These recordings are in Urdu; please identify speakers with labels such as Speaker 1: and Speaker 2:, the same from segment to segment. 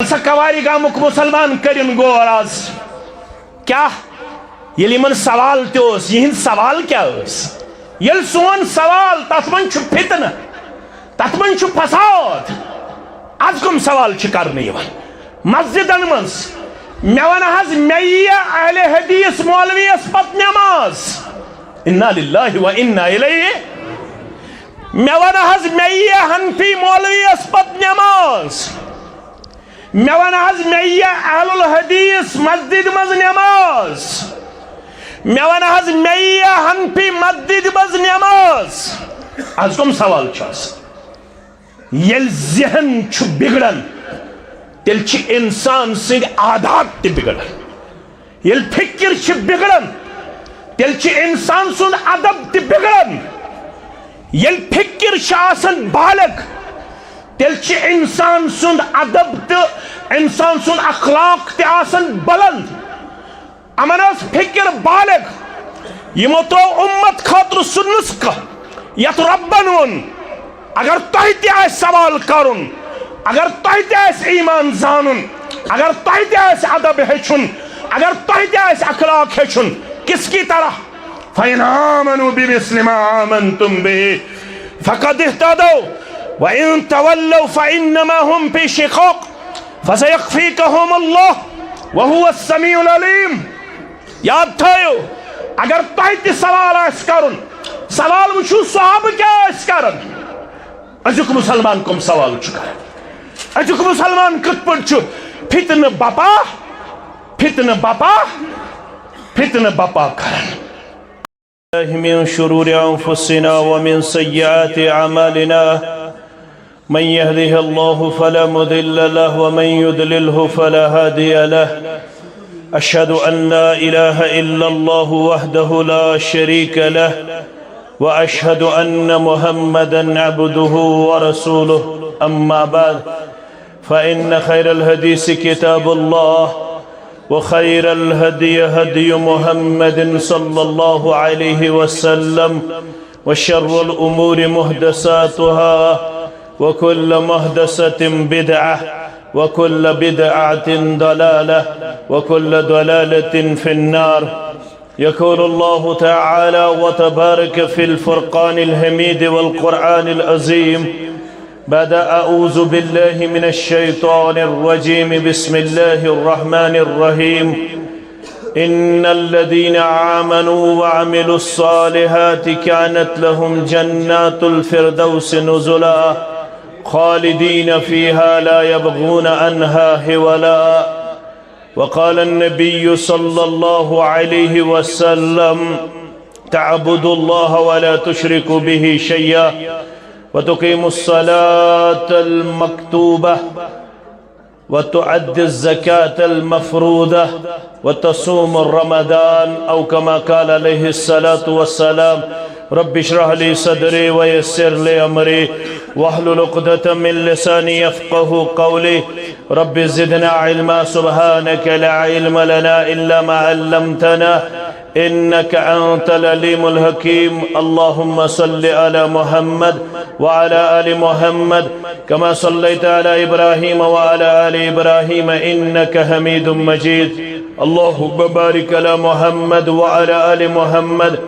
Speaker 1: سا کواری گامک مسلمان کرن گور آز کیا یلی من سوال تیوس یہن سوال کیا اس یل سون سوال تاتمن چھو فتنہ تاتمن چھو فساد از کم سوال چکرنے یوان مسجدن منز میوان حض میہ اہل حدیث مولوی اس پت نماز انا للہ و انا الیہ میوان حض میہ حنفی مولوی اس پت نماز میوان حض میہ اہل الحدیث مسجد مز نماز میوان حض میہ حنفی مسجد مز نماز از کم سوال چاس یل ذہن چھو بگڑن تیل چھ انسان سنگ عادات تی بگڑن یل فکر چھ بگڑن تیل چھ انسان سن ادب تی بگڑن یل فکر چھ آسن بالغ تیل چھ انسان سن ادب تی انسان سن اخلاق تی آسن بلند امن اس فکر بالغ یمو تو امت خاطر سنس کا یت ربنون اگر تہتی آئے سوال کرن اگر تہتی آئے ایمان زانن اگر تہتی آئے ادب ہیچن اگر تہتی آئے اخلاق ہیچن کس کی طرح فَإِنْ آمَنُوا بِمِثْلِ مَا آمَنْتُمْ بِهِ فَقَدْ اهْتَدَوْا وَإِنْ تَوَلَّوْا فَإِنَّمَا هُمْ فِي شِقَاقٍ فَسَيَكْفِيكَهُمُ اللَّهُ وَهُوَ السَّمِيعُ الْعَلِيمُ یاد تھایو اگر تہتی سوال آئے کرن سوال وچھو صحابہ کیا آئے کرن اجک مسلمان کم سوال چکا ہے اجک مسلمان کت پر چھو فتن باپا کرن
Speaker 2: من شرور أنفسنا ومن سيئات أعمالنا من يهده الله فلا مضل له ومن يضلله فلا هادي له أشهد أن لا إله إلا الله وحده لا شريك له وأشهد أن محمدًا عبده ورسوله أما بعد فإن خير الحديث كتاب الله وخير الهدي هدي محمد صلى الله عليه وسلم وشر الأمور محدثاتها وكل محدثة بدعة وكل بدعة ضلالة وكل ضلالة في النار يقول الله تعالى وتبارك في الفرقان الحميد والقرآن العظيم بعد أعوذ بالله من الشيطان الرجيم بسم الله الرحمن الرحيم إن الذين آمنوا وعملوا الصالحات كانت لهم جنات الفردوس نزلا خالدين فيها لا يبغون عنها حولا وقال النبي صلى الله عليه وسلم تعبدوا الله ولا تشركوا به شيئا وتقيموا الصلاة المكتوبة وتؤدي الزكاة المفروضة وتصوم رمضان أو كما قال عليه الصلاة والسلام رب اشرح لي صدري ويسر لي أمري واحلل عقدة من لساني يفقه قولي رب زدنا علما سبحانك لا علم لنا إلا ما علمتنا إنك أنت العليم الحكيم اللهم صل على محمد وعلى آل محمد كما صليت على إبراهيم وعلى آل إبراهيم إنك حميد مجيد اللهم بارك على محمد وعلى آل محمد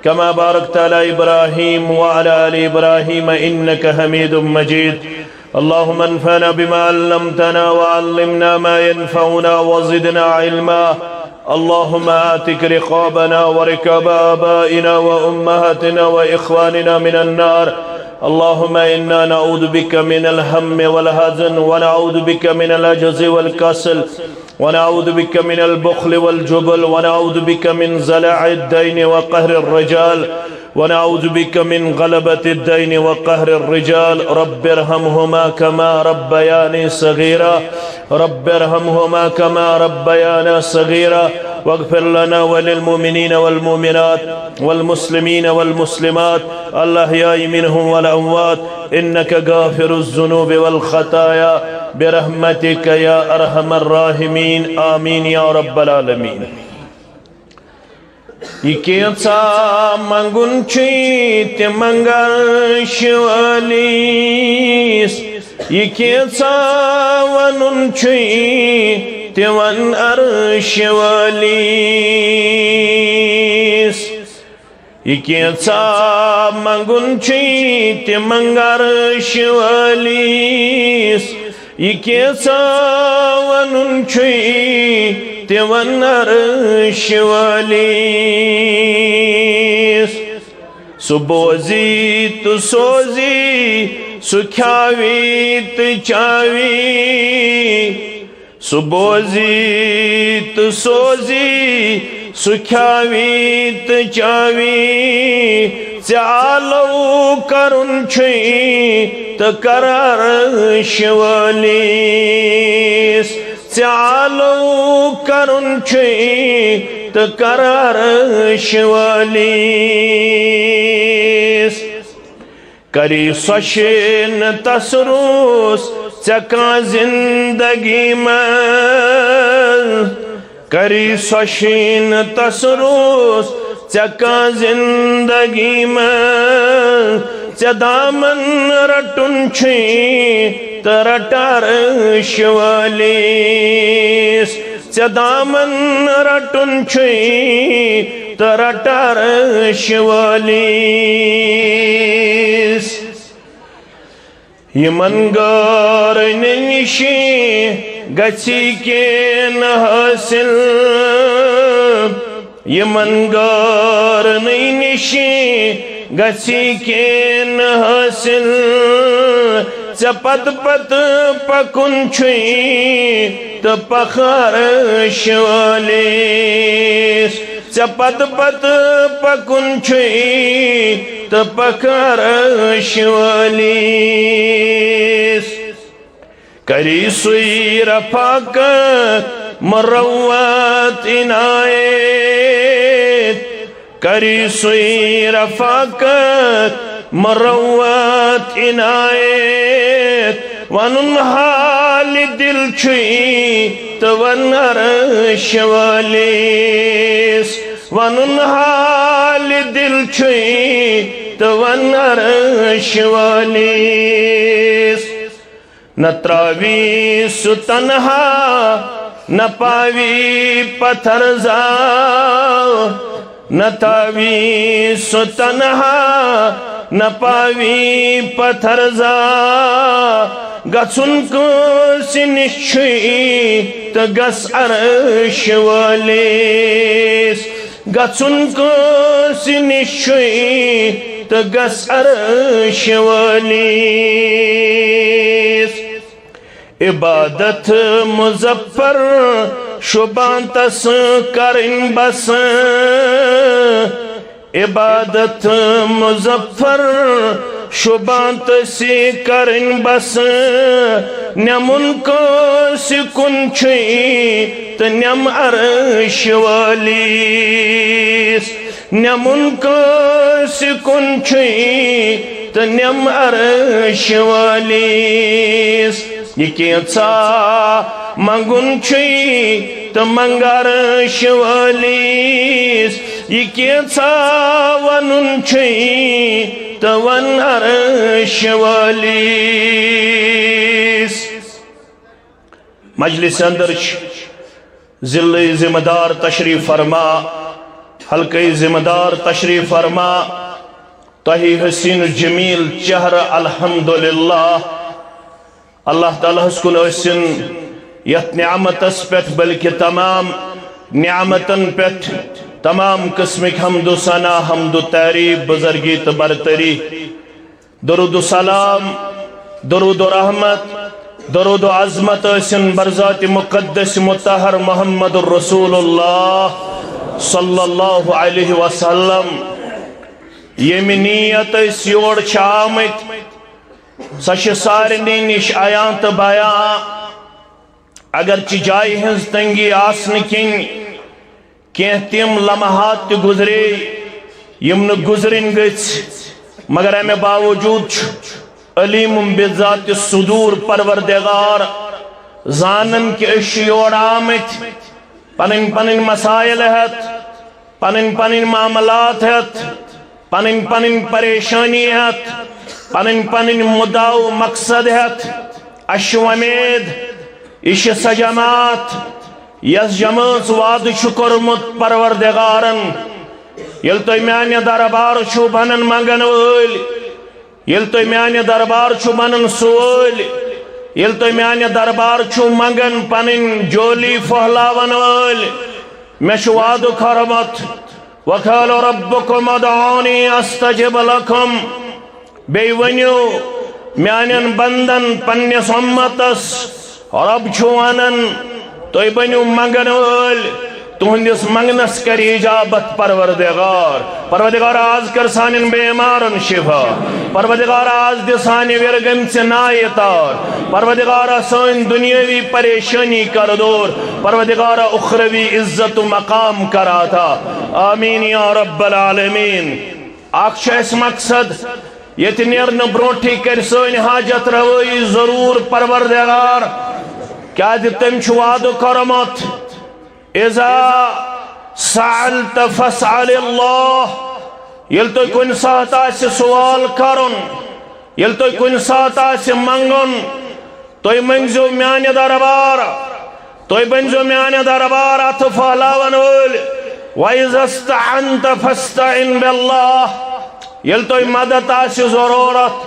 Speaker 2: كما باركت على إبراهيم وعلى آل إبراهيم إنك حميد مجيد اللهم انفعنا بما علمتنا وعلمنا ما ينفعنا وزدنا علما اللهم آتك رقابنا ورقاب آبائنا وأمهاتنا وإخواننا من النار اللهم إنا نعوذ بك من الهم والحزن ونعوذ بك من العجز والكسل ونعوذ بك من البخل والجبل ونعوذ بك من زلع الدين وقهر الرجال ونعوذ بك من غلبة الدين وقهر الرجال رب ارحمهما كما ربياني صغيرا رب ارحمهما كما ربيانا صغيرا واغفر لنا وللمؤمنين والمؤمنات والمسلمين والمسلمات الأحياء منهم والأموات إنك غافر الذنوب والخطايا برحمتك يا أرحم الراحمين آمين يا رب العالمين يكيتسا منغن چيت منغن شواليس یہ کیسا ونن چھئی تیون عرش والیس یہ کیسا منگن چھئی تیمنگ عرش والیس یہ کیسا ونن چھئی تیون عرش والیس سو بوزی تو سوزی سو کھاوی تو چاوی سو بوزی تو سوزی سو کھاوی تو چاوی چالو کرن چھئی تو کرار شوالیس چالو کرن چھئی تو کرار شوالیس کری سوشن تسروس چکا زندگی میں کری سوشن تسروس چکا زندگی میں چدامن رٹن چھئی ترٹار شوالیس چدامن رٹن چھئی ترٹار شوالیس یمن گارن نشی گچھی کے حاصل یمن گارن نشی گچھی کے حاصل چپت پت پکن چھئی تو پخار شوالیس چپت پت پکن چھئی تو پخار شوالیس کری سوئی رفاق مروت عنایت کری سوئی رفاق مروت عنایت ونن حال دل چھئی تو ون عرش والیس ونن حال دل چھئی تو ون عرش والیس نہ تراوی سو تنہا نہ پاوی پتھر زا نہ تاوی سو تنہا نہ پاوی پتھر زا گسن کو سنشئی تو گس عرش والیس گسن کو سنشئی تو گس عرش والیس عبادت مظفر شبان تس کرن بس عبادت مظفر شبان تس کرن بس نمن کو سکن چھئی تو نم عرش والیس نمن کو سکن چھئی تو نم عرش والیس یہ کیسا منگن چھئی تو منگ عرش والیس یہ کیسا ونن چھئی تو ون عرش والیس مجلس اندر ضلع ذمہ دار تشریف فرما حلقہ ذمہ دار تشریف فرما تہی حسین جمیل چہرہ الحمدللہ اللہ تعالیٰ کن ٲسِن یت نعمتس پٮ۪ٹھ بلکہ تمام نعمتن پٮ۪ٹھ تمام قسمک حمد و ثنا حمد و تعریف بزرگی تو برتری درود و سلام درود و رحمت درود و عظمت ٲسِن برذات مقدس مطہر محمد الرسول اللہ صلی اللہ علیہ وسلم ییٚمہِ نیت أسۍ یور چھِ آمٕتۍ سۄ چھِ سارنٕے نِش عیاں تہٕ بیاں اگرچہ جایہِ ہٕنٛز تنگی آسنہٕ کِنۍ کینٛہہ تِم لمحات تہِ گُزرے یِم نہٕ گُزرٕنۍ گٔژھۍ مگر امہِ باوجوٗد چھُ علیم بذات صدور پروردگار زانن کہ أسۍ چھِ یور آمٕتۍ پنٕنۍ پنٕنۍ مسائل ہٮ۪تھ پنٕنۍ پنٕنۍ معاملات ہٮ۪تھ پنٕنۍ پنٕنۍ پریشانی ہٮ۪تھ پنٕنۍ پنٕنۍ مُدعا و مقصد ہٮ۪تھ
Speaker 1: اشو امید یہ سا جماعت یس جماعت وعد کورمت پروردگارن یل تُہۍ میانہِ دربار چھو بنن منگن وٲلۍ یل تُہۍ میانہِ دربار چھو بنن سوٲلۍ یل تُہۍ میانہِ دربار چھو منگن پنٕنۍ جولی پھہلاون وٲلۍ مےٚ چھُ وعدٕ کوٚرمُت وقال ربكم ادعوني استجب لكم بیٚیہِ ؤنِو میانٮ۪ن بندن پننِس اُمتس رب چھُ ونان تُہۍ بٔنِو منگن وٲلۍ تہندس منگنس کر اجابت پروردگار آز کر سانن بیمارن شفا پروردگار آز دے سانہ ورگم سے نائے تار پروردگار سان دنیاوی پریشانی کر دور پروردگار اخروی عزت و مقام کرا تھا آمین یا رب العالمین اخش مقصد یت نیرن برونٹھی کر سان حاجت روئی ضرور پروردگار کیا تم وعد کرمت اذا سألت فاسأل الله یل تو کن سات آسی سوال کرن یل تو کن سات آسی منگن تو منگزو میانی دربار تو بنزو میانی دربار اتفالاون اول وَإِذَا اسْتَعَنْتَ فَاسْتَعِنْ بِاللَّهِ یل تو مدد آسی ضرورت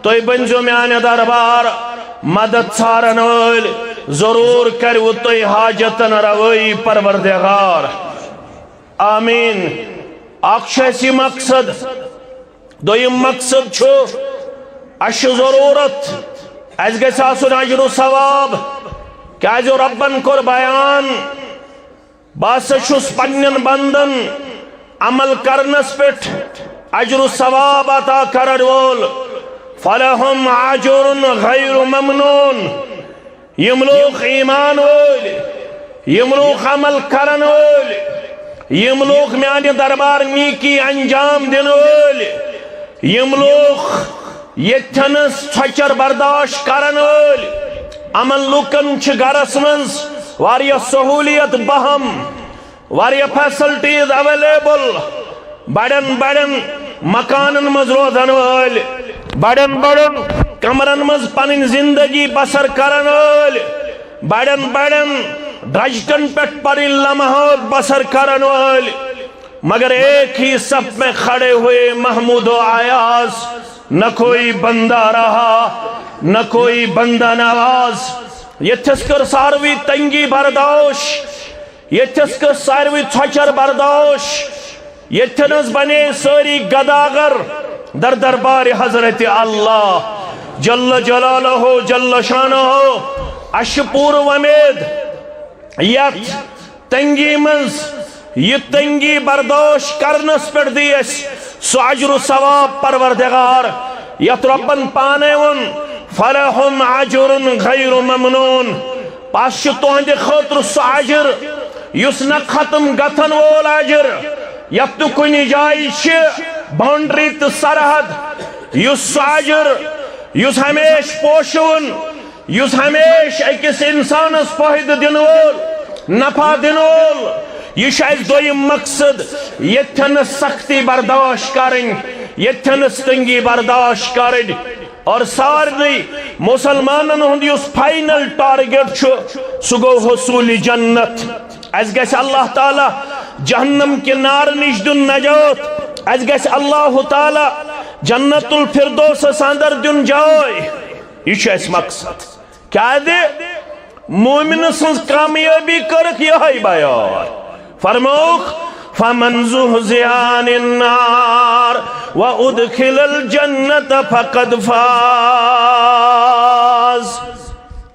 Speaker 1: تو بنزو میانی دربار مدد ثارن اول ضرور کرو تو حاجتن روئی پروردگار آمین اکشیسی مقصد دویم مقصد چھو اش ضرورت از گیس آسون عجر و ثواب کیا جو ربن کر بیان باس شس پنن بندن عمل کرنس پیٹ عجر و ثواب عطا کرر وول فلہم عجر غیر ممنون یم لوگ ایمان وول یم لوگ عمل کرن وول یم لوگ میانی دربار نیکی انجام دن وول یم لوگ یتنس چھچر برداشت کرن وول امن لوکن چھ گرس منز واریا سہولیت بہم واریا فیسلٹیز اویلیبل بڑن بڑن مکانن مز روزن وول بڑن بڑن کمرن مز پنن زندگی بسر کرن وول بڑن بڑن ڈجٹن پٹ پرن لمحات بسر کرن وول مگر ایک ہی صف میں کھڑے ہوئے محمود و عیاض نہ کوئی بندہ رہا نہ کوئی بندہ نواز یہ تذکر ساروی تنگی بردوش یہ تذکر ساروی چھچر بردوش یہ تنز بنے سوری گداگر در دربار حضرت اللہ جل جلالہ جل شانہ اش پور ومید یت تنگی منز یہ تنگی بردوش کرنس پر دیس سو عجر و ثواب پروردگار یت ربن پانے ون فلہم عجر غیر ممنون پاس تہند خاطر سو عجر یس نہ ختم گتھن وول عجر یت تو کنی جائی باؤنڈری تو سرحد یس عجر یس ہمیش پوشون یس ہمیش اکس انسانس فائدہ دن وول نفع دن وول یہ شاید دویم مقصد یتن سختی برداشت کریں یتن تنگی برداشت کریں اور سارے مسلمانن ہند اس فائنل ٹارگیٹ چھو سو گو حصول جنت از گژھِ اللہ تعالی جہنم کے نار نش دن نجات از گژھِ اللہ تعالی جنت الفردوس اندر دن جائے یہ اس مقصد کیا دے مومن سنز کامیابی کرک یہ بیان فرموک فمن زحزح عن النار وادخل الجنت فقد فاز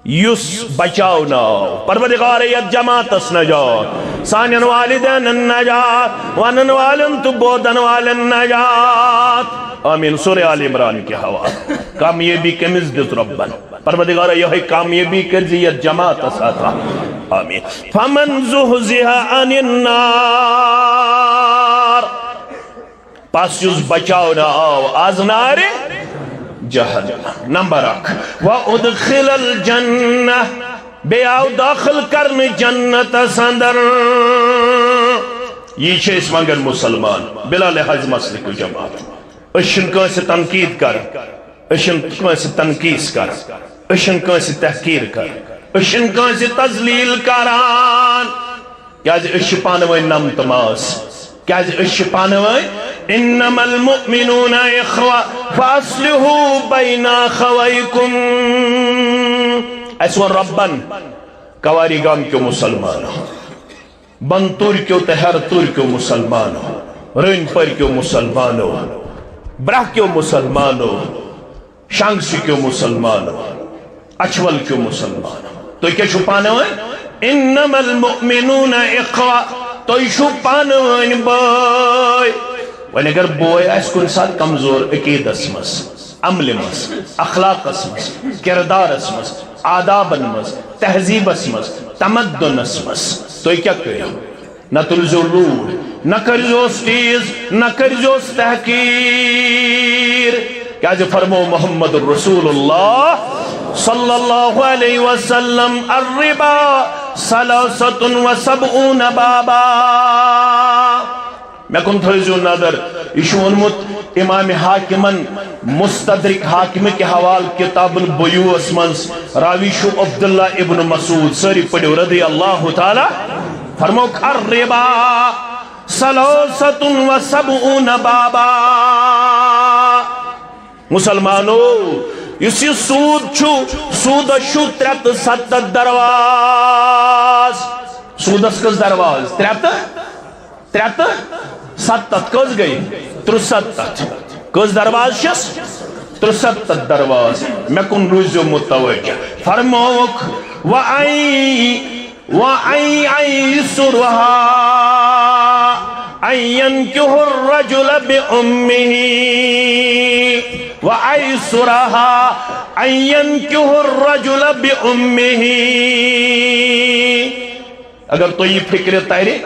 Speaker 1: یس بچاو ناو پروردگار یت جماعت اس نجات سانین والدین النجات وانن والن تبودن والن نجات آمین سورہ آل عمران کے حوالہ کامیابی کمز دت ربن پروردگار یہ کامیابی کرزی یت جماعت اس آتا آمین فمن زحزح عن النار پس یس بچاو ناو از نار جہنم نمبر 1 وَأُدْخِلَ الْجَنَّةِ بے آو داخل کرن جنت سندر یہ چھے اس منگن مسلمان بلا لحاظ مسلک و جماعت اشن کون سے تنقید کر اشن کون سے تنقیس کر اشن کنسی تحقیر کر اشن کنسی تزلیل کران کیاز اش پانوئی نم تماس کیاز اش پانوئی انما المؤمنون اخوہ فاصلحوا بین اخویکم ایسو ربن کواری گام کیوں مسلمانوں بن ترکیو تہر ترکیو مسلمانوں رین پر کیوں مسلمانوں براہ کیوں مسلمانوں شانگسی کیوں مسلمانوں اچھول کیوں مسلمانوں تو کیا چھپانے ہوئے انما المؤمنون اخوہ تو چھپانے بھائی ولی اگر بوئے اس کو انسان کمزور عقید اسمس عمل مس اخلاق اسمس کردار اسمس آداب اسمس تہذیب اسمس تمدن اسمس تو کیا کرو نہ تلزو لوڑ نہ کرزو سٹیز نہ کرزو تحقیر کیا جو فرمو محمد رسول اللہ صلی اللہ علیہ وسلم الربا ثلاثۃ وسبعون بابا میں کن تھوزیو نظر ایشو انمت امام حاکمن مستدرک حاکم کے حوال کتاب البیوع اسمنس راوی شو عبداللہ ابن مسعود سری پڑھو رضی اللہ تعالی فرموک الربا ثلاثۃ وسبعون بابا مسلمانو یسی سود چھو سود شو 370 درواز سود اس کس درواز 370 کس گئی 370 کس درواز شس 370 درواز میں کن روزو متوجہ فرموک وَأَيْ سُرْهَا أَن يَنْكِحُ الرَّجُلَ بِأُمِّهِ وَأَيْسُرَهَا أَن يَنْكِحُ الرَّجُلَ بِأُمِّهِ اگر تو یہ فکر تیرے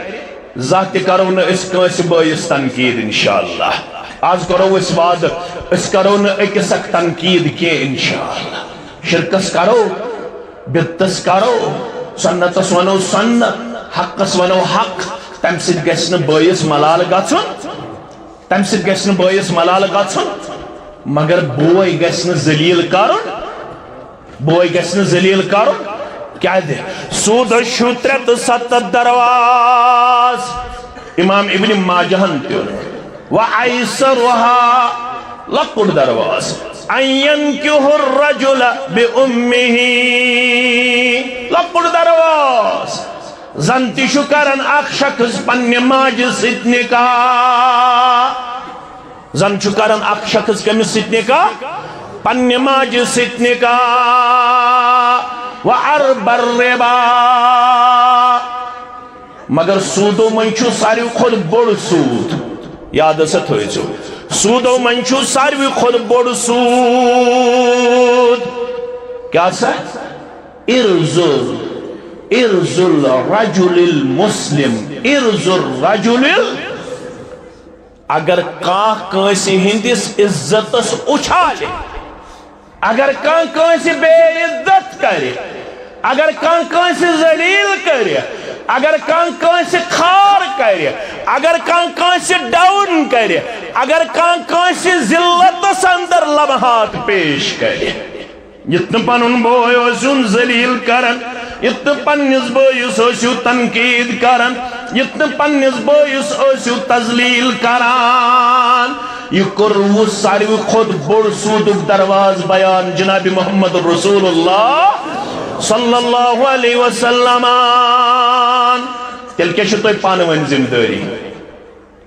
Speaker 1: ذات کرو نا اس کنس بائیس تنقید انشاءاللہ آج کرو اس بعد اس کرو نا ایک سک تنقید کے انشاءاللہ شرکس کرو بدتس کرو سنتس ونو سنت حقس ونو حق تم سید گسن بائیس ملال گاتھن تم سید گسن بائیس ملال گاتھن مگر بوئی گسن زلیل کارن بوئی گسن زلیل کارن کیا دے سود شو 370 درواز امام ابن ماجہن تیون وَعَيْسَرُهَا لَقُڑ درواز أَن يَنْكِحُ الرَّجُلَ بِأُمِّهِ لَقُڑ درواز زنتی شکرن اخ شخص پنی ماج ست نکاح زن شکرن اخ شخص کمی ست نکاح پنی ماج ست نکاح وَعَرْبَ الرِّبَا مگر سودو منچو ساری خود بڑ سود یاد ست ہوئی جو سودو منچو ساری خود بڑ سود کیا سا ارز الرجل المسلم ارز الرجل اگر کان کانسی ہندس عزتس اچھالے اگر کان کانسی بے عزت کرے اگر کان کانسی ذلیل کرے اگر کان کانسی خار کرے اگر کان کانسی ڈاؤن کرے اگر کان کانسی ذلت سندر لمحات پیش کرے جتن پنن بوئیو سن ذلیل کرن جتن پنس بوئیس اوسیو تنقید کرن جتن پنس بوئیس اوسیو تذلیل کران یہ کرو ساری خود بڑ سود درواز بیان جناب محمد رسول اللہ صلی اللہ علیہ وسلم تیل کیا چھو توی پانوین ذمہ داری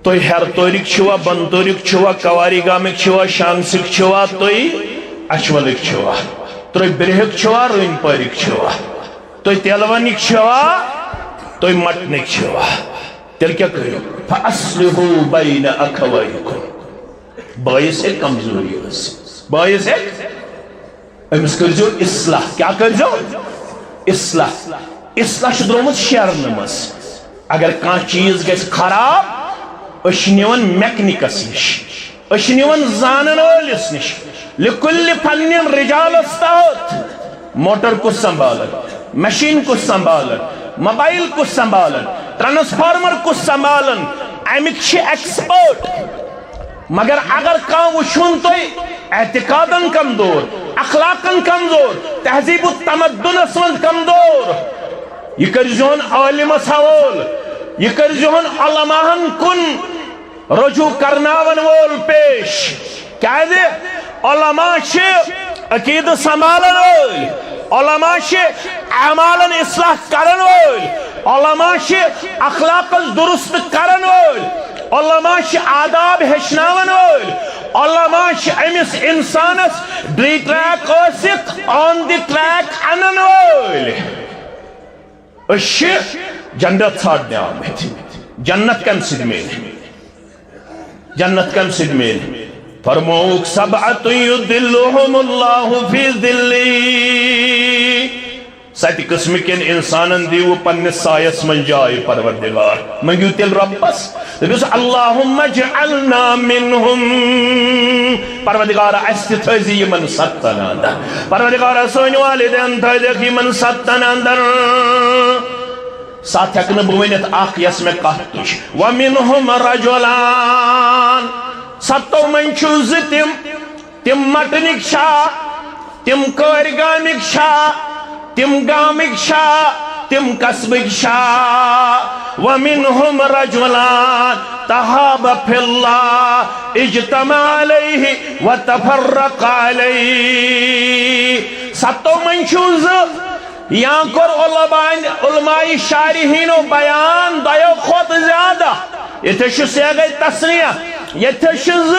Speaker 1: توی ہر توریک چھوا بن توریک چھوا کواری گامک چھوا شانگسک چھوا توی اچھولک چھوا توی برہک چھوا روین پاریک چھوا توی تیلوانک چھوا توی مٹنک چھوا تیل کیا کرو فَأَصْلِحُوا بَيْنَ أَخَوَيْكُمْ باعث ہے کمزوری باعث ہے امس کرجو اصلاح کیا کرجو اصلاح شدرومت شرنمس اگر کان چیز گیس خراب اشنیون میکنیکس نش اشنیون زانن والس نش لکل فنن رجال استاوت موٹر کو سنبھالن مشین کو سنبھالن موبائل کو سنبھالن ٹرانسفارمر کو سنبھالن امک چھ ایکسپرٹ مگر اگر کان وچھون تو اعتقادن کمزور اخلاقن کمزور تہذیب و تمدنس من کمزور یہ کرزون عالمس حوال یہ کرزون علماءن کن رجوع کرناون وول پیش کیا دے علماء عقید سنبھالن وول علماء اعمالن اصلاح کرن وول علماء اخلاق درست کرن وول علماء آداب ہچناون وول علماء امس انسانس ڈری ٹریک آن دی ٹریک انن وول جنت ژھانڈنے آمت جنت کم سد میل جنت کم سد میل فرموک سبعت یدلہم اللہ فی ذلی سات قسم کن انسانن دیو پنس سایس من جائے پروردگار منگیو تیل ربس دبیس اللہم اجعلنا منہم پروردگار استی تھیزی من ستن اندر پروردگار سونی والدین تھیزی من ستن اندر ساتھ ہکن بوینت آخ یس میں قہتش ومنہم رجلان ستو من چوز تم مٹنک شاہ تم کارگانک شاہ تم گامک شاہ تم قصبک شاہ ومنہم رجلان تحاب فی اللہ اجتماع علیہ وتفرق علیہ ستو من چوز یہاں کر علماء شارحین و بیان دیو خود زیادہ یہ تشو سیگئی تصنیہ یہ تشز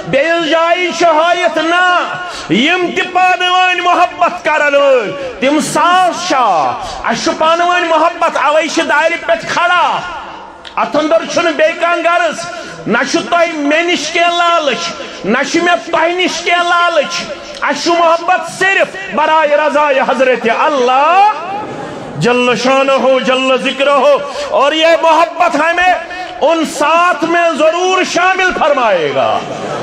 Speaker 1: بیل جائی شہایت نا یم تی پانوان محبت کرن تم ساس شاہ اشو پانوان محبت اویش دائری پیت کھڑا اتندر چھن بیکان گرز نشو توی میں نش کے لالچ نشو میں توی نش کے لالچ اشو محبت صرف برائے رضای حضرت اللہ جل شانہ ہو جل ذکر ہو اور یہ محبت ہمیں ان ساتھ میں ضرور شامل فرمائے گا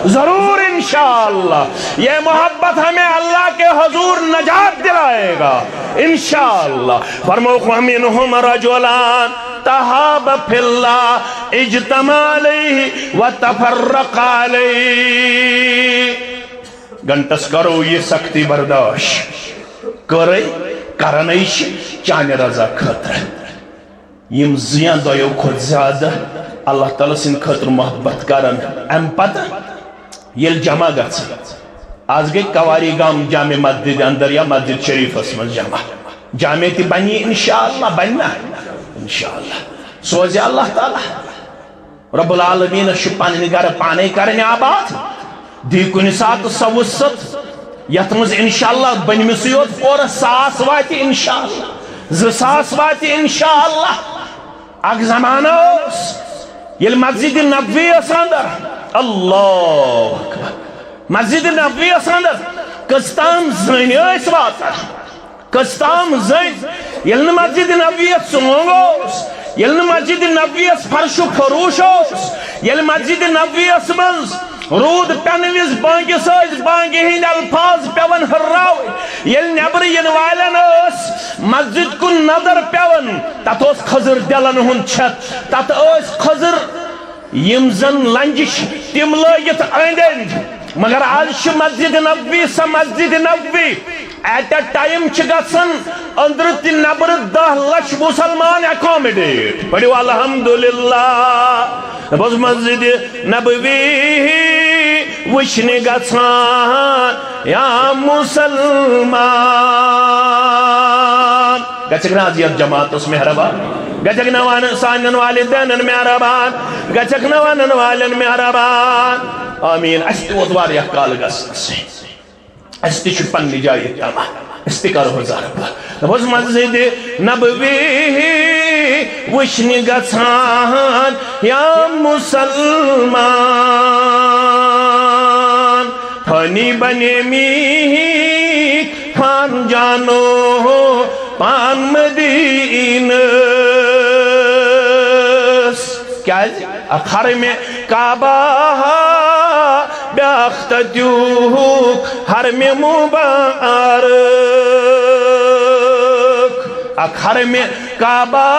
Speaker 1: ضرور انشاءاللہ یہ محبت ہمیں اللہ کے حضور نجات دلائے گا انشاءاللہ فرموک ومنہم رجلان تحاب فی اللہ اجتماع علیہ وتفرق علیہ گنٹس کرو یہ سختی برداشت کرنیش چانے رضا خطر یم زیان دویو خود زیادہ اللہ تعالیٰ سن خطر محبت کرن ام پتہ یل جمع گھس آج گئی کواری گام جامع مسجد اندر یا مسجد شریف اسمن جامع تی بنی انشاءاللہ بننا انشاءاللہ سوزی اللہ تعالیٰ رب العالمین شپان نگر پانے کرنے آباد دی کنی سات سوست یتمز انشاءاللہ بنی مسیوت پورا ساس واتی انشاءاللہ زساس واتی انشاءاللہ اگ زمانہ اس یل مسجد نبوی اس اندر اللہ اکبر مسجد نبوی اس اندر کستام زنی اس واتا کستام زن یل مسجد نبوی اس سنگ اس یل مسجد نبوی اس فرش و فروش اس یل مسجد نبوی اس منز رود پینویز بانگی ساز بانگی ہین الفاظ پیون ہراوی یل نبر ینوالن اس مسجد کن نظر پیون تات اس خضر دلن ہن چھت تات اس خضر یمزن لنجش تم لائیت آئندن مگر آج مسجد نبوی سا مسجد نبوی ایٹ ٹائم چگسن اندر تی نبر 10 لچھ مسلمان اکومڈیٹ پڑھو الحمدللہ بس مسجد نبوی وشنی گسان یا مسلمان گچک نازیت جماعت اس مہربان گچک نوان سانن والدین مہربان گچک نوان والن مہربان آمین استی وضوار یا کال گسن سے استی شپن لی جائی تاما استی کرو ضربا بس مسجد نبوی وشنی گسان یا مسلمان پھنی بنی می پھان جانو پان مدینس کیا ہے اخر میں کعبہ بیاخت دیوک حرم مبارک اخر میں کعبہ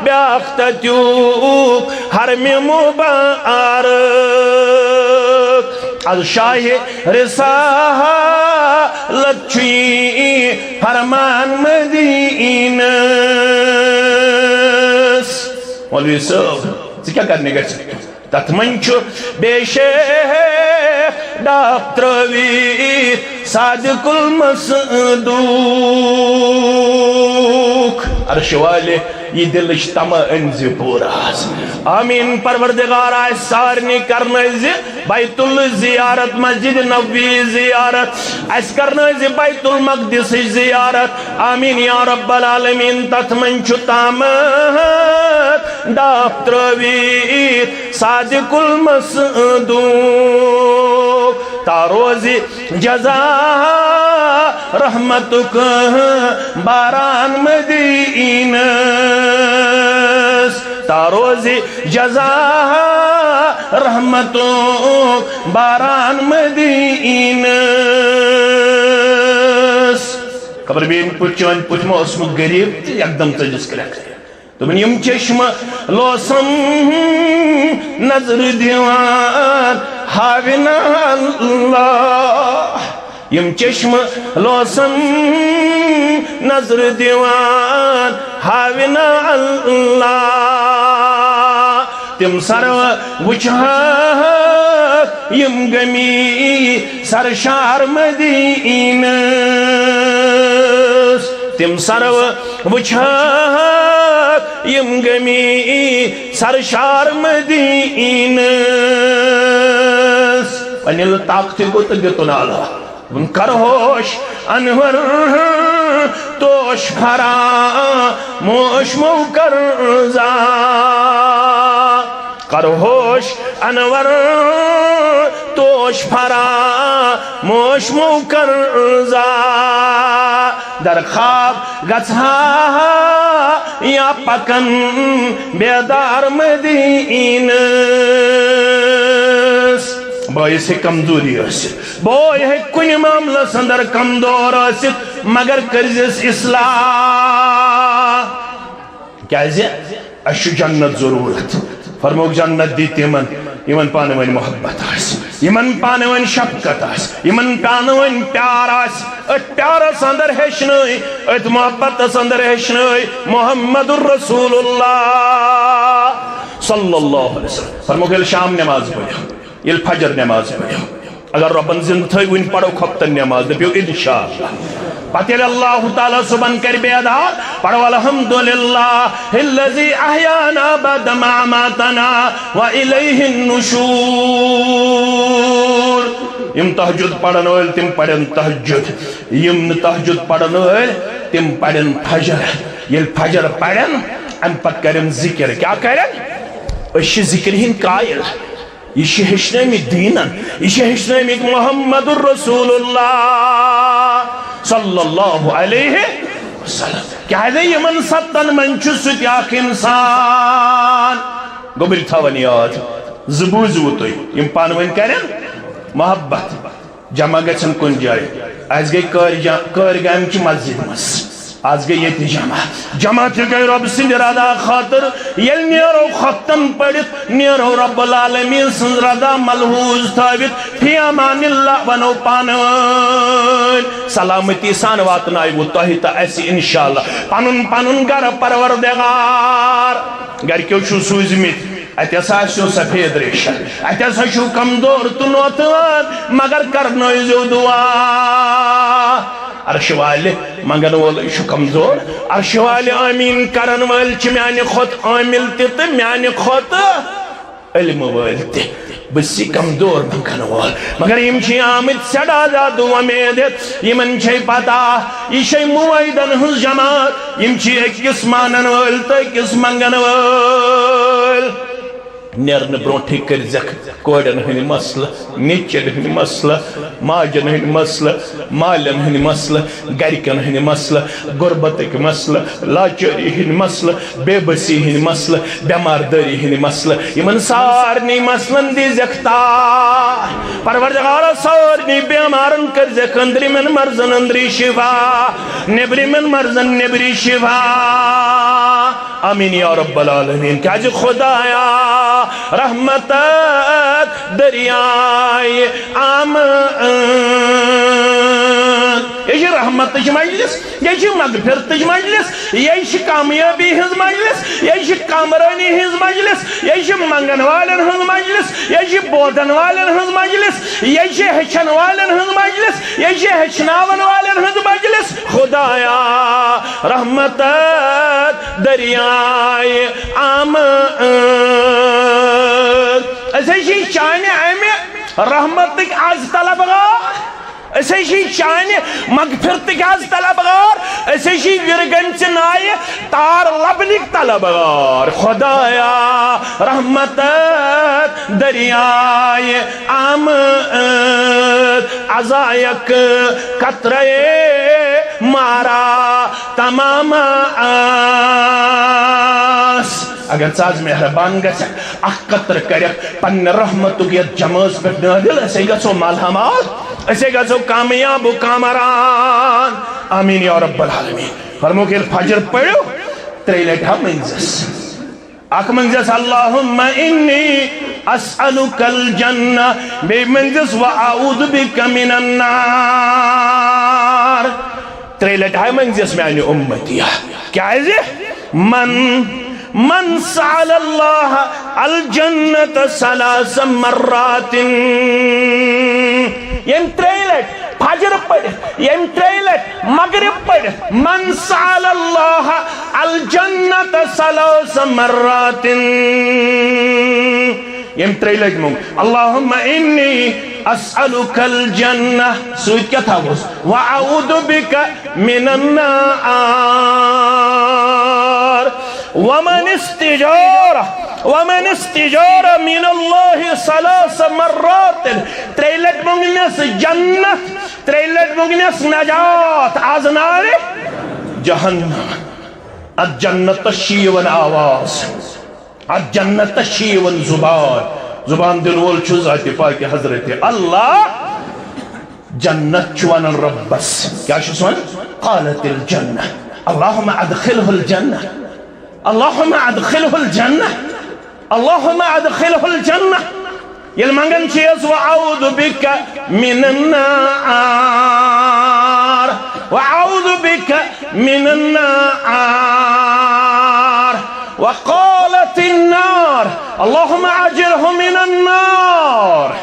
Speaker 1: بیاخت دیوک حرم مبارک از شاہ رسالت چھی فرمان مدینس مولوی صاحب ژٕ کیٛاہ کرنہِ گژھِ تتھ منٛز چھُ بیٚیہِ شیخ ڈاک ترٲوِتھ صادق المصدوق عرش والے یہ دلش تمہ انزِ پوراس آمین پروردگار آئے سارنی کرنائز بیت الزیارت مسجد نبوی زیارت اس کرنائز بیت المقدس زیارت آمین یا رب العالمین تتمن چھتامت ڈاک ترویت صادق المصدوق تاروزی جزا رحمتک باران مدینس تاروزی جزا رحمتک باران مدینس خبر بین پچان پچما اسمک غریب یکدم تجس کرک تمہیں یم چشم لوسم نظر دیوان حاونا اللہ یم چشم لوسم نظر دیوان حاونا اللہ تم سرو وچھاک یم گمی سرشار مدینس تم سرو وچھاک یم گمی سرشار مدینس پنیل طاقتی کو تگتن آلہ ان کرہوش انور توش بھرا موش موکر زا کرہوش انور توش بھرا موش موکر زا در خواب گژھا یا پکن بیدار مدینس باعث کمزوری ٲسِتھ بوے ہیٚکہِ کُنہِ معاملس اندر کمزور ٲسِتھ مگر کٔرزِس اصلاح کیازِ اَسہِ چھُ جنت ضروٗرت فرموک جنت دی تِمن یمن پانہٕ ؤنۍ محبت آسہِ یمن پانہٕ ؤنۍ شفقت آسہِ یمن پانہٕ ؤنۍ پیار آسہِ أتھۍ پیارس اندر ہیٚچھنٲے أتھۍ محبتس اندر ہیٚچھنٲے محمد رسول اللہ صلی اللہ علیہ وسلم فرموک ییٚلہِ شام نماز پٔرِو ییٚلہِ فجر نماز پٔرِو اگر ربن زندٕ تھٲے وٕنہِ پرو خفتن نماز دٔپِو انشاءاللہ پتہ ییٚلہِ اللہ تعالیٰ صبحن کرِ بیدار پڑھو الحمدللہ الذی احیانا بعد ما اماتنا وإلیہ النشور یم تہجد پڑھن وٲلۍ تِم پڑھن تہجد یم نہٕ تہجد پڑھن وٲلۍ تِم پڑھن فجر ییٚلہِ فجر پڑھن امہِ پتہٕ کرن ذکر کیٛاہ کرن أسۍ چھِ ذکر ہٕنٛدۍ قایل یہ چھِ ہیٚچھنٲمٕتۍ دیٖنن یہ چھِ ہیٚچھنٲمٕتۍ محمد رسول اللہ صلی اللہ علیہ وسلم کیازِ یمن ستن من چھُ سُہ تہِ اکھ اِنسان گوٚبٕرۍ تھاوان یاد زٕ بوٗزِو تُہۍ یِم پانہٕ ؤنۍ کرن محبت جمع گژھن کُنہِ جایہِ اَسہِ گٔے کٲرگامچہِ مسجد منٛز آج گئی یہ جمع تھی گئی رب سند رضا خاطر یل نیرو ختم پڑھت نیرو رب العالمین سند رضا ملحوظ تھاوت فی امان اللہ ونو پانوان سلامتی سان واتنائی وہ تہی تا ایسی انشاءاللہ پانن گر پروردگار گر کیوں چھو سوزمت اتیس آسیو سفید ریشہ اتیس آسیو کمزور تنوتوان مگر کرنویزو دعا عرش والے منگن وول چھُ کمزور عرش والے آمین کرن وٲلۍ چھِ میانہِ کھۄتہٕ عامل تہِ تہٕ میانہِ کھۄتہٕ علم وٲلۍ تہِ بہٕ چھُس کمزور منگن وول مگر یِم چھِ آمٕتۍ سٮ۪ٹھاہ زیادٕ وۄمید ہٮ۪تھ یِمن چھے پتہ یہِ چھے موعیدن ہٕنٛز جماعت یِم چھِ أکِس مانن وٲلۍ تہٕ أکِس منگن وٲلۍ نیرن برونٹھے کرزک کوڑن ہن مسئلہ نیچن ہن مسئلہ ماجن ہن مسئلہ مالن ہن مسئلہ گرکن ہن مسئلہ غربتک مسئلہ لاچاری ہن مسئلہ بے بسی ہن مسئلہ بیمارداری ہن مسئلہ یمن سارنی مسئلن دی زکتا پروردگار سارنی بیمارن کرزک اندری من مرزن اندری شفا نبری من مرزن نبری شفا آمین یا رب العالمین کیا جی خدایا رحمتت دریائے یہ رحمت مجلس یہ مغفرت مجلس یہ کامیابی ہز مجلس یہ کامرانی ہز مجلس یہ منگن والن ہز مجلس یہ بودن والن ہز مجلس یہ ہچن والن ہز مجلس یہ ہچناون والن ہز مجلس خدایا رحمتت دریائے اسے چانے امی رحمتک آز طلبگار اسے چانے مغفرتک آز طلبگار اسے ورگن چنائے تار لبنک طلبگار خدایا رحمتت دریائے عزائک قطرے مارا تمام اگر ساز مہربان گژھِ اکھ قطر کٔرِتھ پننہِ رحمتُک یتھ جمٲژ پٮ۪ٹھ نٲدِل أسے گژھو مالہمال أسے گژھو کامیاب و کامران آمین یا رب العالمین فرموک ییٚلہِ فجر پٔرِو ترٛیٚیہِ لٹہِ ہا منٛزس اکھ منٛزس اللہُمَّ اِنِّی أسألُكَ الجنة بیٚیہِ منٛزس وأعوذ بِكَ من النار ترٛیٚیہِ لٹہِ ہا منٛزس میانہِ اُمتِیا کیازِ من سأل الله الجنة 3 مرات یم تريلت فجر پڑھ یم تريلت مغرب پڑھ من سأل الله الجنة 3 مرات یم تريلت مونگ اللهم إني أسألك الجنة سويت کیا تھا وأعوذ بك من النار ومن استجار من الله 3 مرات تريلت مونگنس جنت تريلت مونگنس نجات از نار جہنم الجنت تشیون آواز الجنت تشیون زبان دل وول چھو ذات پاک حضرت اللہ جنت چوان ربس کیا شسوان قالت الجنة اللهم ادخله الجنة اللهم ادخله الجنة اللهم ادخله الجنة يلمنغن چیز وأعوذ بك من النار وأعوذ بك من النار وقالت النار اللهم أجره من النار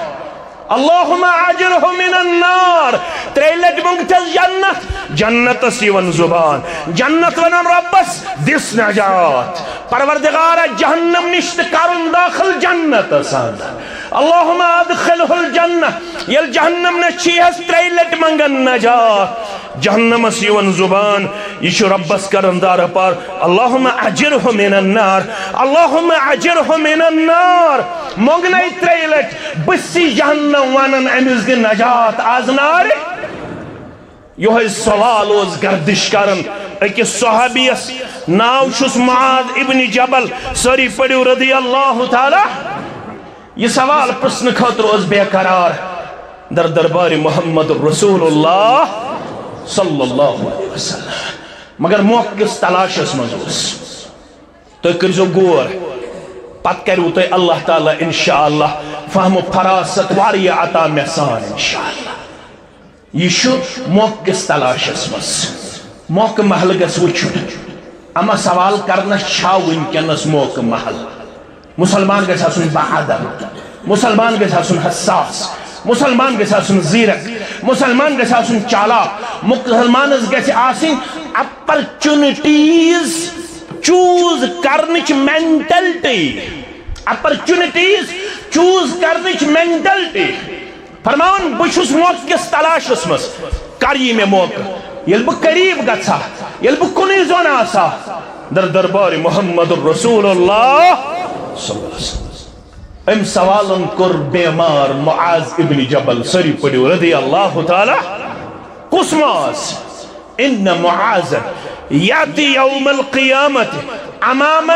Speaker 1: اللهم أجره من النار تريلت مونگتس جنت سیون زبان جنت ونن ربس دس نجات پروردگار جہنم نشت کرن داخل جنت سان اللهم ادخله الجنة یل جہنم نشیہس تريلت منگن نجات جہنم سیون زبان یہ ربس کرن دار پر اللهم اجره من النار اللهم اجره من النار مونگنائی تريلت بسی جہنم ونن امز دی نجات از نار یہ سوال اس گردش کرن اکس صحابیس ناو شس معاذ ابن جبل سری پڑیو رضی اللہ تعالی یہ سوال پرسن خاطر اس بے قرار در دربار محمد رسول اللہ صلی اللہ علیہ وسلم مگر موقع تلاش اس مزوس تو کرزو گور پت کرو تو اللہ تعالی انشاءاللہ فهم و فراست واری عطا محسان انشاءاللہ یہ شو موقع تلاش اس مز موقع محل گس وچھو اما سوال کرنا چھاو انکنس موقع محل مسلمان گس آسن بہادر مسلمان گس آسن حساس مسلمان گس آسن زیرک مسلمان گس آسن چالاک مسلمان گس آسن اپرچونٹیز چوز کرنچ مینٹلٹی اپرچونٹیز چوز کرنچ مینٹلٹی فرماؤن بچھوس موقع تلاش اسمس کری میں موقع یل بہ قریب گژھا یل بہ کنی زون آسا در دربار محمد رسول اللہ صلی اللہ علیہ وسلم ام سوالن کر بیمار معاذ ابن جبل سری پڑیو رضی اللہ تعالی قسماس ان معاذ یاتی یوم القیامت امام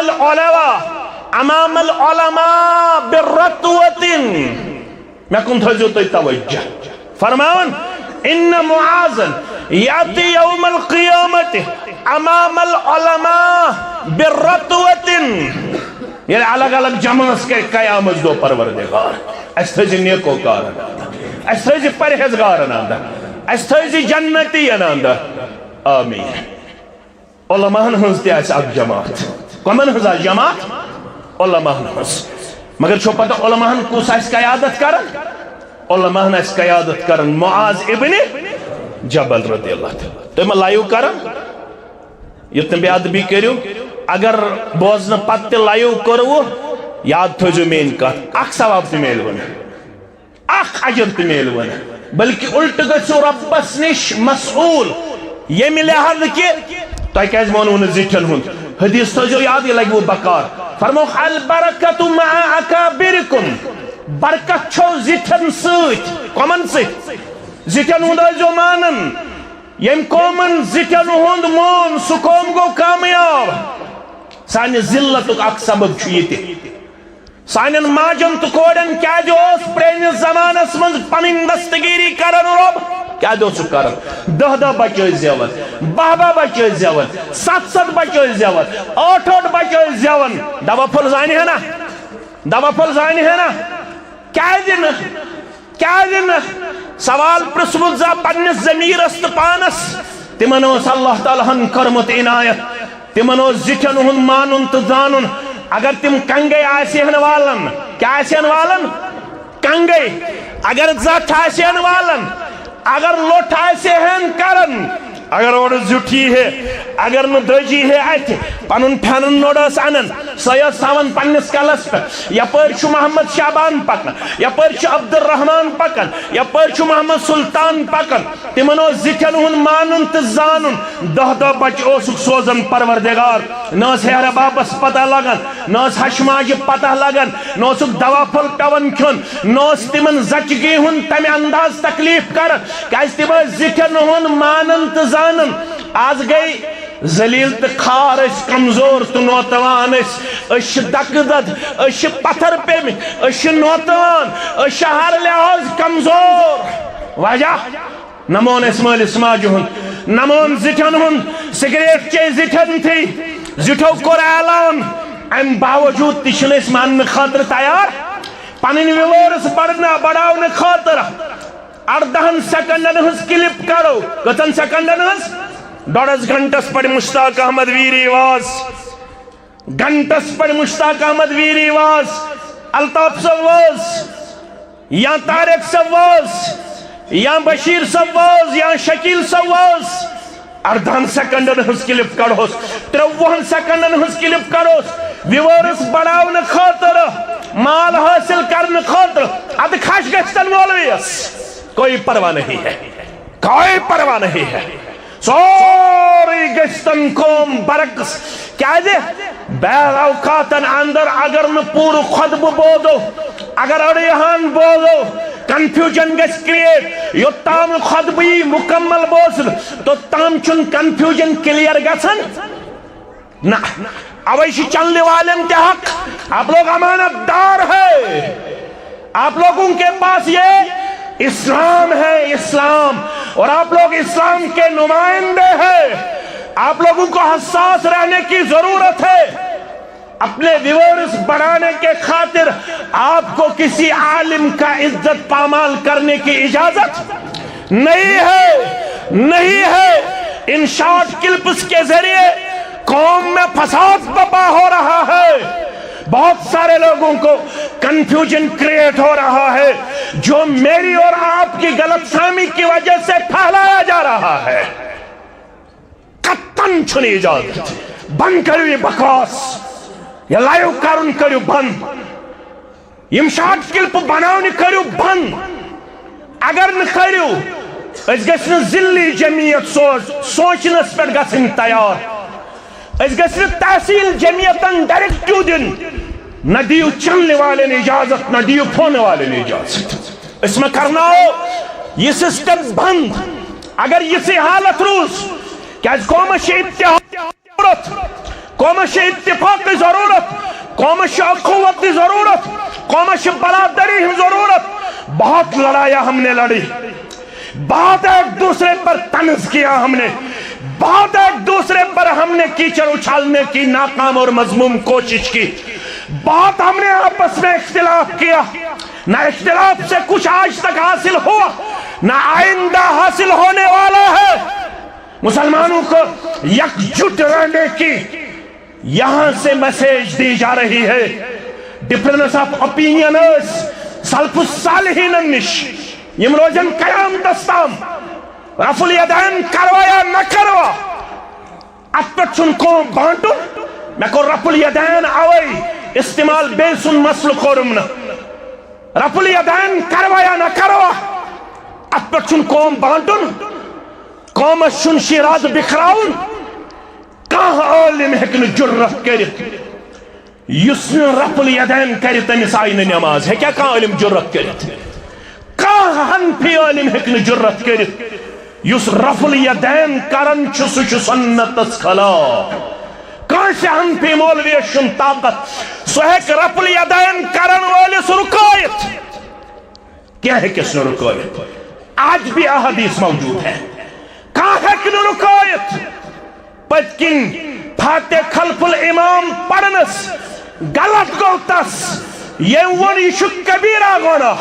Speaker 1: العلماء برتوت میں کن تھا جو توجہ فرماؤن ان معاذ یاتی یوم القیامت امام العلماء برتوت یعنی الگ الگ جماعت کے قیامت دو پروردگار اس تھے نیکو کارن اس تھے پرہیزگارن اندر اس تھے جنتی اندر آمین علماء ہنز تے اس اک جماعت کمن ہنز جماعت علماء ہنز مگر چھو پتہ علماء کس اس قیادت کرن علماء اس قیادت کرن معاذ ابن جبل رضی اللہ تعالی تم لائیو کرن یتن بیاد بھی کریو اگر بوزن پت لائیو کرو یاد تھو جو مین کا اخ ثواب تے میل ون اخ اجر تے میل ون بلکہ الٹ گژھو ربس نش مسئول یہ لحاظ کہ تہ کیاز مونو زٹھن ہند حدیث تھو جو یاد یہ لگی وہ بکار فرمو البرکۃ مع اکابرکم برکت چھو زٹھن سۭتۍ کمن سۭتۍ زٹھن ہند ٲسۍزیو مانن یم قومن زٹھن ہند مون سہ قوم گو کامیاب سانہِ ذلتُک اکھ سبب چھُ ییٚتہِ سانٮ۪ن ماجن تہٕ کورٮ۪ن کیٛازِ اوس پرٛٲنِس زمانس منٛز پنٕنۍ دستگیری کران رۄب کیٛازِ اوس سُہ کران 10 بچہٕ ٲسۍ زٮ۪وان 12 بچہٕ ٲسۍ زٮ۪وان 7 بچہٕ ٲسۍ زٮ۪وان 8 بچہٕ ٲسۍ زٮ۪وان دوا پھوٚل زانہِ ہے نا دوا پھوٚل زانہِ ہے نا کیٛازِ نہٕ سوال پرٛژھمُت زا پننِس ضمیٖرس تہٕ پانس تِمن اوس اللہ تعالیٰ ہن کٔرمٕژ عنایت تِمن اوس زِٹھٮ۪ن ہُنٛد مانُن تہٕ زانُن اگر تم کنگے آسین والن کیا آسین والن کنگے اگر زٹ آسین والن اگر لوٹ آسین کرن اگر اور زٹھی ہے اگر نو دجی ہے ات پنن پھنن نوڈس انن سید ساون پنس کلس پہ یپر چھ محمد شعبان پکن یپر چھ عبد الرحمن پکن یپر چھ محمد سلطان پکن تمن اوس زٹھن ہن مانن تہ زانن 10 بچ اوسک سوزن پروردگار نس ہیرا باپس پتہ لگن نس ہشماج پتہ لگن نوسک دوا پھل پیون کھن نوس تمن زچگی ہن تمہ انداز تکلیف کر کیاز تم زٹھن ہن مانن تہ زانن آز گئی ذلیل تو خار اس کمزور تو نوتوان اس دک دد اس پتھر پہ میں اس نوتوان اس ہر لحاظ کمزور وجہ نمون اسماعیل اسماجو ہن نمون زٹھن ہن سگریٹ چے زٹھن تھی زٹھو کور اعلان ام باوجود تشن اس مان خاطر تیار پنن ویورس بڑھنا بڑھاون خاطر 18 سیکنڈن ہز کلپ کرو کتن سیکنڈن ہز 1.5 گھنٹس پر مشتاق احمد ویری واز گھنٹس پر مشتاق احمد ویری واز الطاف سواز یا طارق سواز یا بشیر سواز یا شکیل سواز 18 سیکنڈن ہز کلپ کروس 53 سیکنڈن ہز کلپ کروس ویورس بڑھاون خاطر مال حاصل کرن خاطر اد خاش گشتن مولویس کوئی پرواہ نہیں ہے کوئی پرواہ نہیں ہے سوری گشتن قوم برعکس کیا دے بیل اوقاتن اندر اگر نہ پور خطب بودو اگر اڑیہان بودو کنفیوژن گس کریٹ یو تام خطبی مکمل بوزل تو تام چن کنفیوژن کلیئر گسن نہ اویشی چلنے والے کے حق آپ لوگ امانت دار ہے آپ لوگوں کے پاس یہ اسلام ہے اسلام اور آپ لوگ اسلام کے نمائندے ہیں آپ لوگوں کو حساس رہنے کی ضرورت ہے اپنے ویورز بڑھانے کے خاطر آپ کو کسی عالم کا عزت پامال کرنے کی اجازت نہیں ہے ان شارٹ کلپس کے ذریعے قوم میں فساد برپا ہو رہا ہے بہت سارے لوگوں کو کنفیوژن کریٹ ہو رہا ہے جو میری اور آپ کی غلط فہمی کی وجہ سے پھیلایا جا رہا ہے قطن چھنی اجازت بند کرو یہ بکواس یہ لائیو کارن کرو بند یم شارٹ کلپ بناونی کرو بند اگر نہ کرو اس گژھن ذلی جمعیت سوچنس پر گژھن تیار اس گژھن تحصیل جمعیتن ڈائریکٹو دن نہ دیو چلنے والے نے اجازت نہ دیو پھونے والے نے اجازت اس میں کرنا ہو یہ سسٹم بند اگر یہ سی حالت روز کیا اس قومش اتفاق کی ضرورت قومش اخوت کی ضرورت قومش برادری کی ضرورت بہت لڑایا ہم نے لڑی بہت ایک دوسرے پر طنز کیا ہم نے، بہت ایک دوسرے پر ہم نے کیچڑ اچھالنے کی ناکام اور مذموم کوشش کی، بہت ہم نے آپس میں اختلاف کیا، نہ اختلاف سے کچھ آج تک حاصل ہوا نہ آئندہ حاصل ہونے والا ہے۔ مسلمانوں کو یکجٹ رہنے کی یہاں سے میسیج دی جا رہی ہے۔ ڈفرنس آف اوپینینز سلف الصالحین نش یم روزن قیامتس تام، رفع الیدین کروا یا نہ کروا ات پہ چھن قوم بانٹن، میں کو رفع الیدین آوئی استعمال بے سن مسل کورم نہ، رفع الیدین کروا یا نہ کروا ات پہ چھن قوم بانٹن، قوم چھن شیراد بکھراؤن، کہاں عالم ہیکن جرت کرت یس رفع الیدین کرت تمس آئی نہ نماز ہے کیا کہاں عالم جرت کرت، کہاں حنفی عالم ہیکن جرت کرت یس رفع الیدین کرن چھ سنت خلاف، کہاں سے حنفی مولوی شن طاقت سو ہے کہ رفع الیدین کرن والس رکایت، کیا ہے کس نے رکایت؟ آج بھی احادیث موجود ہے، کہاں ہے کہ رکایت؟ پتکن فاتح خلف الامام پڑھنس غلط گو تس یہ ون یہ کبیرہ گناہ،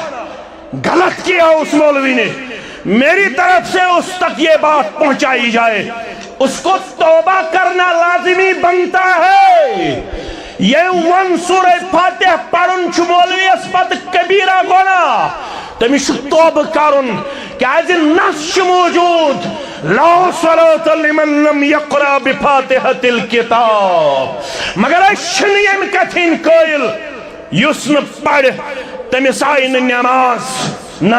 Speaker 1: غلط کیا اس مولوی نے، میری طرف سے اس تک یہ بات پہنچائی جائے، اس کو توبہ کرنا لازمی بنتا ہے۔ یہ ون سورہ فاتح پڑھن چھ مولوی اس پت کبیرہ گناہ، تمہیں توبہ کرن کیازِ نص موجود لا صلاة لمن لم يقرأ بفاتحة الكتاب، مگر اشن یم کتھین قائل یس نہ پڑھ تمس آئی نماز، نہ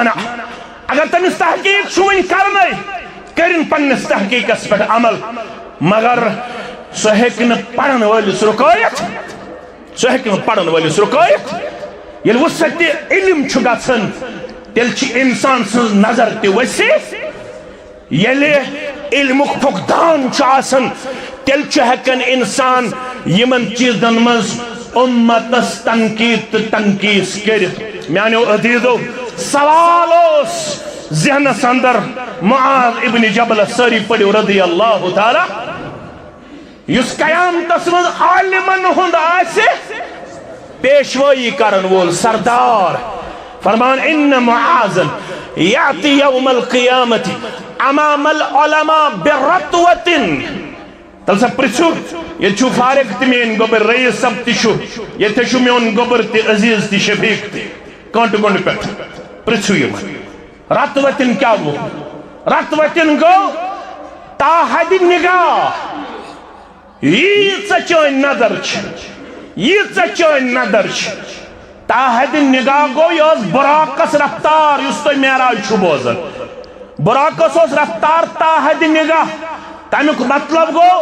Speaker 1: اگر تمس تحقیق چھوئن کرنے کرن پنس تحقیقس پر عمل، مگر سو ہیکن پڑھن والس رکایت، سو ہیکن پڑھن والس رکایت، یل وسط علم چھ گژھن تیل چھ انسان سن نظر تی وسیع، یلی علمک فقدان چھ آسن تیل چھ ہیکن انسان یمن چیزن مز امتس تنقید تنقیس کرت۔ میانیو عزیزو سوال اس ذہنس اندر معاذ ابن جبل سری پڑھو رضی اللہ تعالی، یس قیامتس مز عالمن ہند آسے پیشوائی کرن وول سردار، فرمان ان معاذ یعطی یوم القیامت امام العلماء برتوت، تل سا پرچو یہ چھو فارغ تی مین گوبر رئیس سب تی شو، یہ تی شو میون گوبر تی عزیز تی شفیق تی کانٹ گونڈ پیٹ پرچو یہ من رتوتن کیا گو؟ رتوتن گو تا حد نگاہ، یہ چچوین نظر چھ، یہ چچوین نظر چھ، تا حد نگاہ گو یہ براکس رفتار یس تو میراج چھو بوزن، براکس اس رفتار تا حد نگاہ، تامیک مطلب گو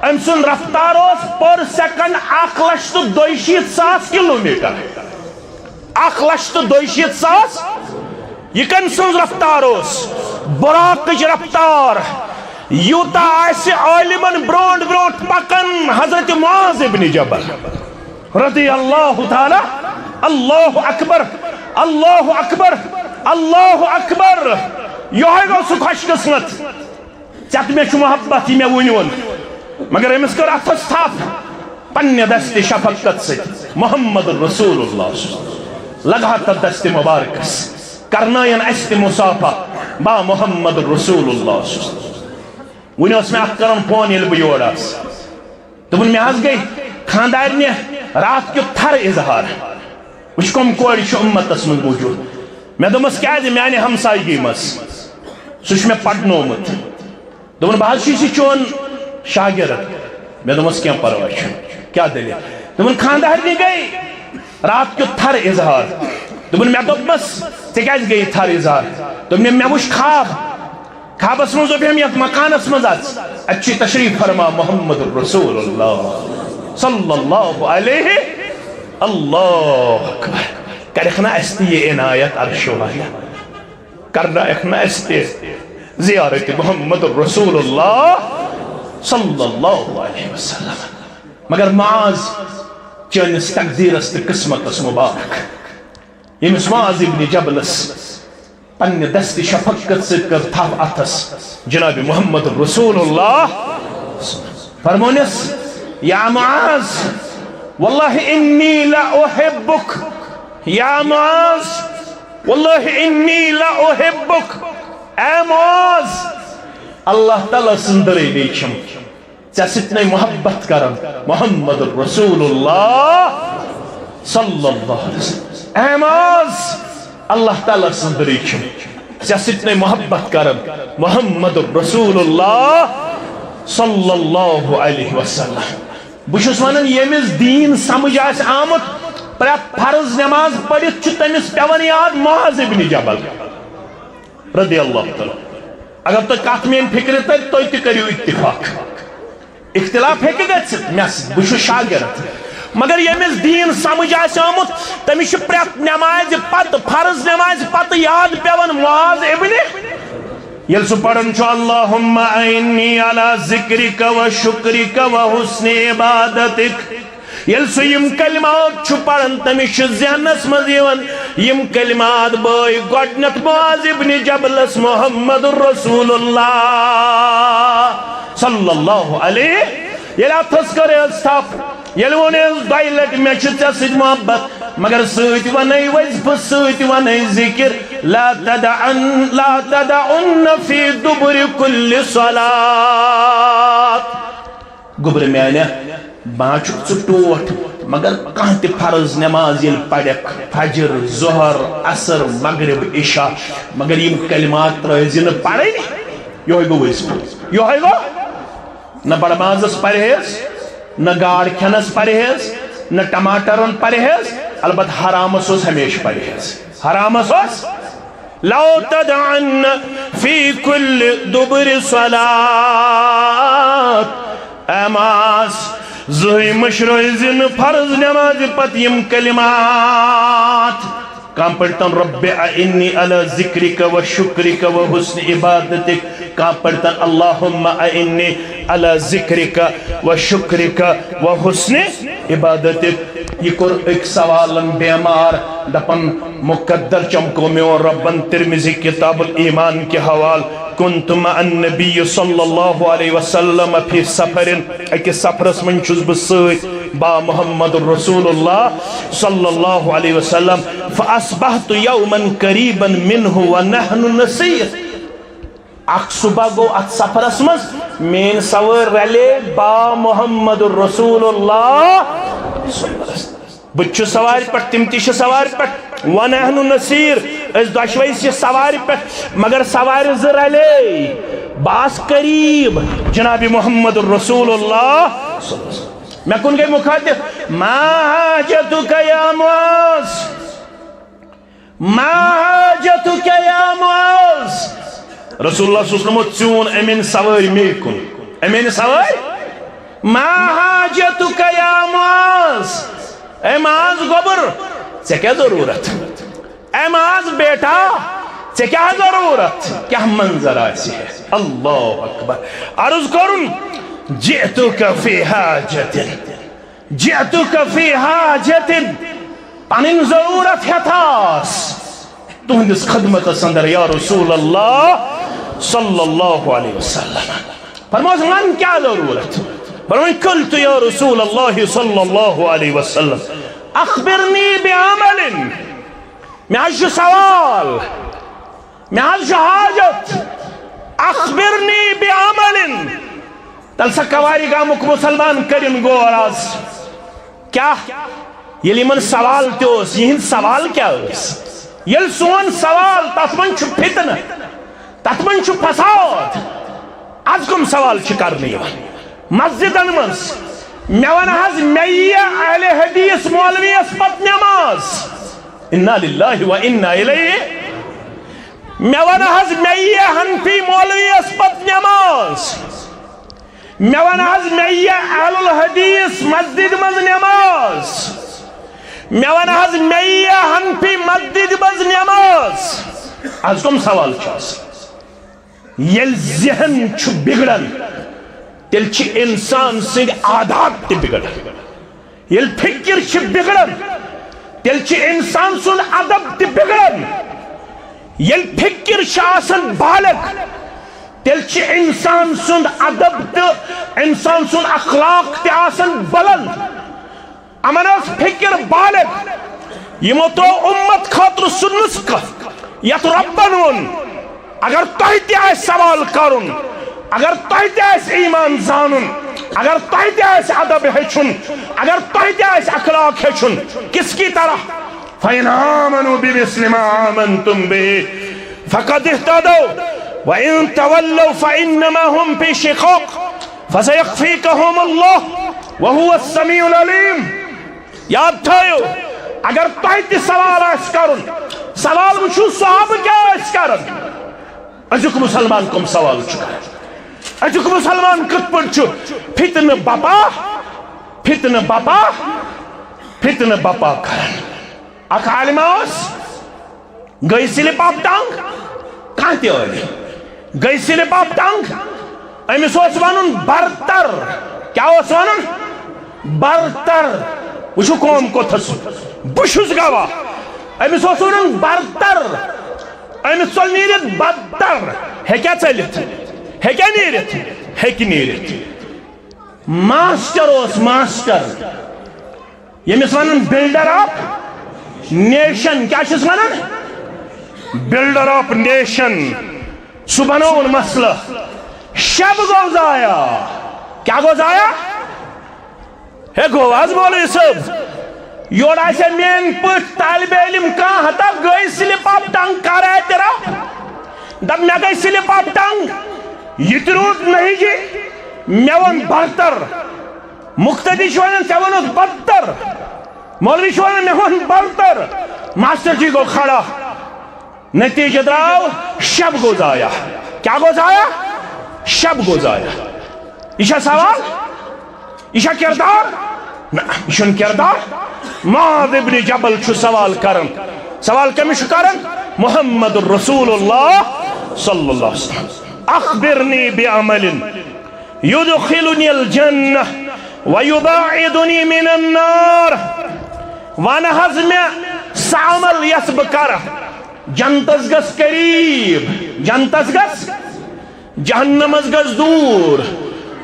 Speaker 1: امسن رفتار اس پر سیکنڈ 1,62,000 کلومیٹر، 1,62,000 یہ کن سن رفتار اس براکش رفتار، یوتا ایسے عالمن برونڈ برونڈ پکن حضرت معاذ ابن جبل رضی اللہ تعالی، اللہ اکبر اللہ اکبر اللہ اکبر، یہ گو سو خوش قسمت چت میں چھ محبت میں ونیون، مگر امس کر اتھس تھپ پنہ دست شفقت سے محمد رسول اللہ لگا تر دست مبارکس کرنائن است مصافہ با محمد رسول اللہ، ونی اس میں اخ کرن فون یل بہ یور آس، دپن مے حظ گئی خاندارنہ رات کیُتھ تھر اظہار، وچھ کم کورِ چھ امتس من موجود، مے دوپمس کیازِ میانہ ہمسایگی مس سہ چھ مے پرنومت، دپن بہ حظ چھ چون شاگرد، مے دوپمس کینٛہہ پرواے چھُنہٕ، کیا دلیل؟ دپن خاندارنہ گئی رات کیُتھ تھر اظہار، دپن مے دوپمس ژےٚ کیازِ گٔیی تھر اظہار؟ دوٚپنم مے وُچھ خواب، خوابس منٛز دوٚپم یتھ مکانس منٛز اژ، اتہِ چھُ تشریف فرما محمد رسول اللہ صلی اللہ علیہ اللہ اکبر، کرکھ نا اسہِ تہِ یہ عنایت عرش والا، کرنایکھ نا اسہِ تہِ زیارت محمد رسول اللہ صلی اللہ علیہ وسلم، مگر معاذ چٲنِس تقدیرس تہٕ قسمتس مبارک، ییٚمِس معاذ ابن جبلس پنہ دست شفقت سے کر تھاو اتس جناب محمد رسول اللہ فرمونس یا معاذ واللہ انی لا احبک یا معاذ واللہ انی لا احبک اے معاذ اللہ تعالیٰ سندرے بیچم ستنے محبت کرن محمد رسول اللہ صلی اللہ علیہ وسلم اے معاذ اللہ تعالیٰ سندرے بیچم ستنے محبت کرن محمد رسول اللہ صلی اللہ علیہ وسلم بشس ونن یمس دین سمجھ آس آمت پرت فرض نماز پڑھت تمس پیون یاد معاذ ابن جبل رضی اللہ تعالی اگر تو کت مین فکر تر تھی تریو اتفاق اختلاف ہیکہ گژھت بہ شاگرد مگر یمس دین سمجھ آس آمت تمس پرت نماز پتہ فرض نماز پتہ یاد پیون معاذ ابن یل سہ پڑھن اللہم اعنی علی ذکرک و شکرک و حسن عبادتک یل سہ یم کلمات پڑھن تمس ذہنس مز یم کلمات بٲے گۄڈنیتھ معاذ ابن جبلس محمد رسول اللہ صلی اللہ علیہ یل اتھس کرس تھپ یل ونس دۄیہِ لٹہِ مےٚ چھِ ژےٚ سۭتۍ محبت مگر سۭتۍ ونے وظیفہٕ سۭتۍ ونے ذکر لا تدعن فی دبر کل صلاة گوبر میانہ بانچک ژٕ ٹوٹھ مگر کانٛہہ تہِ فرض نماز ییٚلہِ پرکھ فجر ظہر عصر مغرب عشاء مگر یم کلمات ترٲیزِ نہٕ پرٕنۍ یہوے گوٚو وظیفہٕ یہوے گوٚو نہ بڑٕ مازس پرہیز نہ گاڈ کھینس پرہیز نہ ٹماٹرن پرہیز البتہ حرامس اوس ہمیشہ پرہیز حرامس اوس لو تدعن فی کل دبر صلاة اے معاذ زہی مشروعزن فرض نماز پت یم کلمات کام پڑھتن رب اعنی علی ذکرک و شکرک و حسن عبادتک کام پڑھتن اللہم اعنی علی ذکرک و شکرک و حسن عبادتک یہ کور ایک سوالن بیمار دپن مقدر چمکو میں اور ربن ترمذی کتاب الایمان کے حوال کنت مع النبی صلی اللہ علیہ وسلم فی سفر ایک سفرس من چھس بسیت با محمد رسول اللہ صلی اللہ علیہ وسلم فاصبحت یوما قریبا منہ ونحن نسیت اخ صبح گو ات سفرس مز مین سوار رلے با محمد رسول اللہ بچ سوار پٹ تم تش سوار پٹ ونحن نسیر اس دشوئی سے سوار پٹ مگر سوار ز رلے باس قریب جناب محمد رسول اللہ میں کن گئی مخاطب ما حاجتک یا معاذ ما حاجتک یا معاذ رسول اللہ صلی اللہ علیہ وسلم چون امین سوار میکن امین سوار ما حاجتک یا معاذ اے معاذ گوبر سے کیا ضرورت اے معاذ بیٹا سے کیا ضرورت کیا منظر آسی ہے اللہ اکبر عرض کرن جئتک فی حاجت جئتک فی حاجت پانین ضرورت ہے تاس تو ہندس خدمت سندر یا رسول اللہ صلی اللہ علیہ وسلم فرماز من کیا ضرورت فرماز قلت یا رسول اللہ صلی اللہ علیہ وسلم اخبرنی بعمل میں آج سوال میں آج حاجت اخبرنی بعمل تلسا کواری گامک مسلمان کرن گو آراز کیا یہ لیمن سوال تیوس یہ سوال کیا اس یل سون سوال تطمن چھو فتن تطمن چھو فساد از کم سوال چکرنی مسجد انمس میوان حض میہ اہل حدیث مولوی اسپت نماز انا للہ و انا الیہ میوان حض میہ حنفی مولوی اسپت نماز میوان حض میہ اہل الحدیث مسجد مز نماز میوان حض میہ حنفی مسجد مز نماز از کم سوال چاس یل ذہن چھو بگڑن تیل چھ انسان سنگ عادات تی بگڑن یل فکر چھ بگڑن تیل چھ انسان سن ادب تی بگڑن یل فکر فکر آسان بالغ تیل انسان سند ادب تو انسان سند اخلاق تے آسان بلند امن فکر بالغ یمو تو امت خاطر سنس یت ربن ون اگر تہ تہ سوال کرن اگر تہ تہ ایمان زانن اگر تہ تہ ادب ہیچن اگر تہ تہ اخلاق ہیچن کس کی طرح فَإِنْ آمَنُوا بِمِثْلِ مَا آمَنْتُمْ بِهِ فَقَدْ اهْتَدَوْا وَإِنْ تَوَلَّوْا فَإِنَّمَا هُمْ فِي شِقَاقٍ فَسَيَكْفِيكَهُمُ اللَّهُ وَهُوَ السَّمِيعُ الْعَلِيمُ یاد تھایو اگر تہ تہ سوال آس کرن سوال وچھو صحابہ کیا آس کرن ازیک مسلمان کم سوال چھو کرن ازیک مسلمان کت پر چھو فتن بپا کرن اخ عالم آس گئی سلپ آف ٹنگ کہاں تے ہوئی گئی سلپ آف ٹنگ امیس اس ونن برتر کیا اس ونن برتر وچھو قوم کو تھسو بشوز گوا امیس اس ونن برتر امیس چل نیرت بدتر ہے کیا چلت ہے کیا نیرت ہے کی نیرت ماسٹر اس ماسٹر یمیس ونن بلڈر آف نیشن کیا چیز ونن بلڈر آف نیشن سو بنون مسئلہ شب گو ضائع کیا گو ضائع ہے گواز بولے سب یوڑا سے مین پٹ طالب علم کہاں ہتا گئی سلپ آف ٹنگ کر رہے تیرا دب میں گئی سلپ آف ٹنگ یہ تروت نہیں جی میں ون برتر مقتدی شوانن سے ون بدتر مولوی شوانن میں ون برتر ماسٹر جی کو کھڑا نتیجہ دراؤ شب گو ضائع کیا گو ضائع شب گو ضائع ایشا سوال ایشا کردار نا ایشن کردار معاذ ابن جبل چھو سوال کرن سوال کمی شو کرن محمد رسول اللہ صلی اللہ علیہ وسلم اخبرنی بعمل يدخلني الجنة ويباعدني من النار وانا حزم سعمل يسبكره جنتس گس قریب جنتس گس جہنم گس دور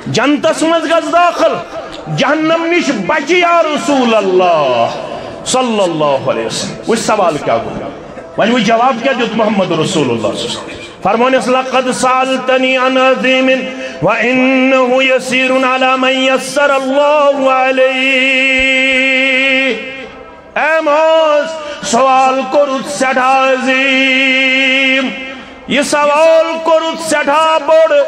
Speaker 1: جنتس مز گس داخل جہنم نش بچی یا رسول اللہ صلی اللہ علیہ وسلم وہ سوال کیا گو وانی وہ جواب کیا دیت محمد رسول اللہ صلی اللہ علیہ وسلم فرمانے لقد سألتنی عن عظیم وإنه يسير على من يسر الله عليه اے موز سوال کرت سٹھا عظیم یہ سوال کرت سٹھا بڑ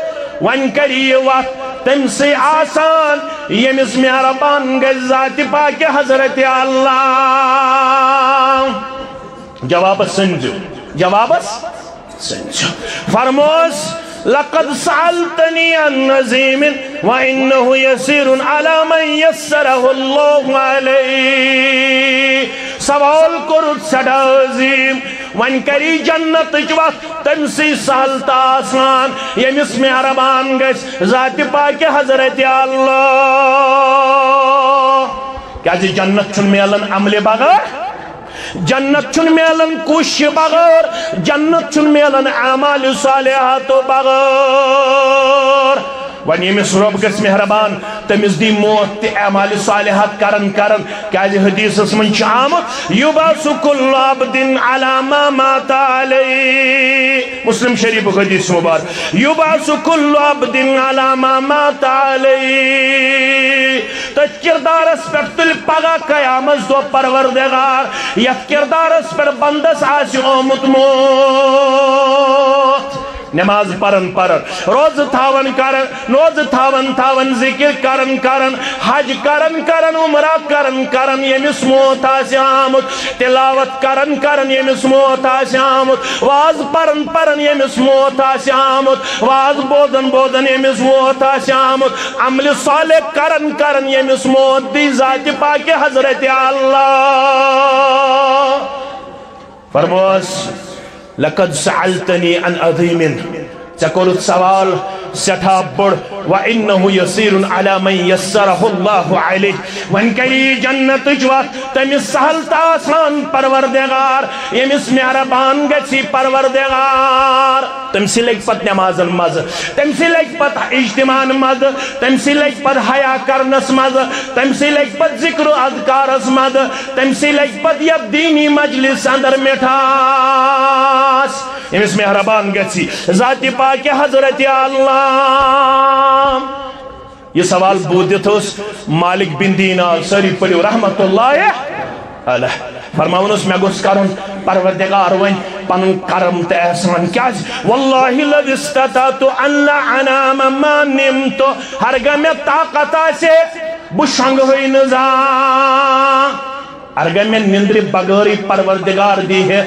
Speaker 1: ون کری وقت تم سے آسان یہ مس مہربان گئی ذات پاک حضرت اللہ جواب سنجو فرموز لقد سألتني عن عظيم وإنه يسير على من يسره الله عليه سوال کرت سڑا عظیم ون کری جنت وقت تمسی سہلتا آسان یمس مہربان گس ذات پاک حضرت اللہ کیا جی جنت چھن میلن عمل بغیر جنت چھن میلن کوش بغیر جنت چھن میلن اعمال صالحات بغیر ون یمس رب گس مہربان تمس دی موت تی اعمال صالحات کرن کیا جی حدیث من آمد یبعث کل عبد علی ما مات علی مسلم شریف حدیث مبارک یبعث کل عبد علی ما مات علی تج کردارس پر تل پگا قیامت دو پروردگار یت کردارس پر بندس آسی آمد موت نماز پرن روز تھاون کرن نوز تھاون ذکر کرن حج کرن عمرہ کرن یمس موت آسی آمد تلاوت کرن یمس موت آسی آمد واز پرن یمس موت آسی آمد واز بودن یمس موت آسی آمد عمل صالح کرن یمس موت دی ذات پاک حضرت اللہ فرموز لقد سألتني عن عظيم ژےٚ سوال سٹھا بڑ وَإِنَّهُ يَسِيرٌ عَلَى مَنْ يَسَّرَهُ اللَّهُ عَلَيْهِ وَنْ کری جنت وَتھ تٔمِس سہل تہٕ آسان پروردگار ییٚمِس مہربان گژھی پروردگار تٔمسٕے لگہِ پتہٕ نمازن مزٕ تٔمسٕے لگہِ پتہٕ اجتماعن مزٕ تٔمسٕے لگہِ پتہٕ حیا کرنس مزٕ تٔمسٕے لگہِ پتہٕ ذکر و اذکارس مزٕ تٔمسٕے لگہِ پتہٕ یتھ دینی مجلس اندر مٹھاس ییٚمِس مہربان گژھی ذاتِ پاک حضرت اللہ یہ سوال بودت مالک بن دینار ساری پڑھو رحمت اللہ علیہ فرماون میں گوس کرن پروردگار ون پن کرم تہ احسان کیا واللہ لو استطعت ان لا انام ما نمت ہرگاہ میں طاقت آسے بہ شنگہے نزا اگر میں نندر بغیر پروردگار دی ہے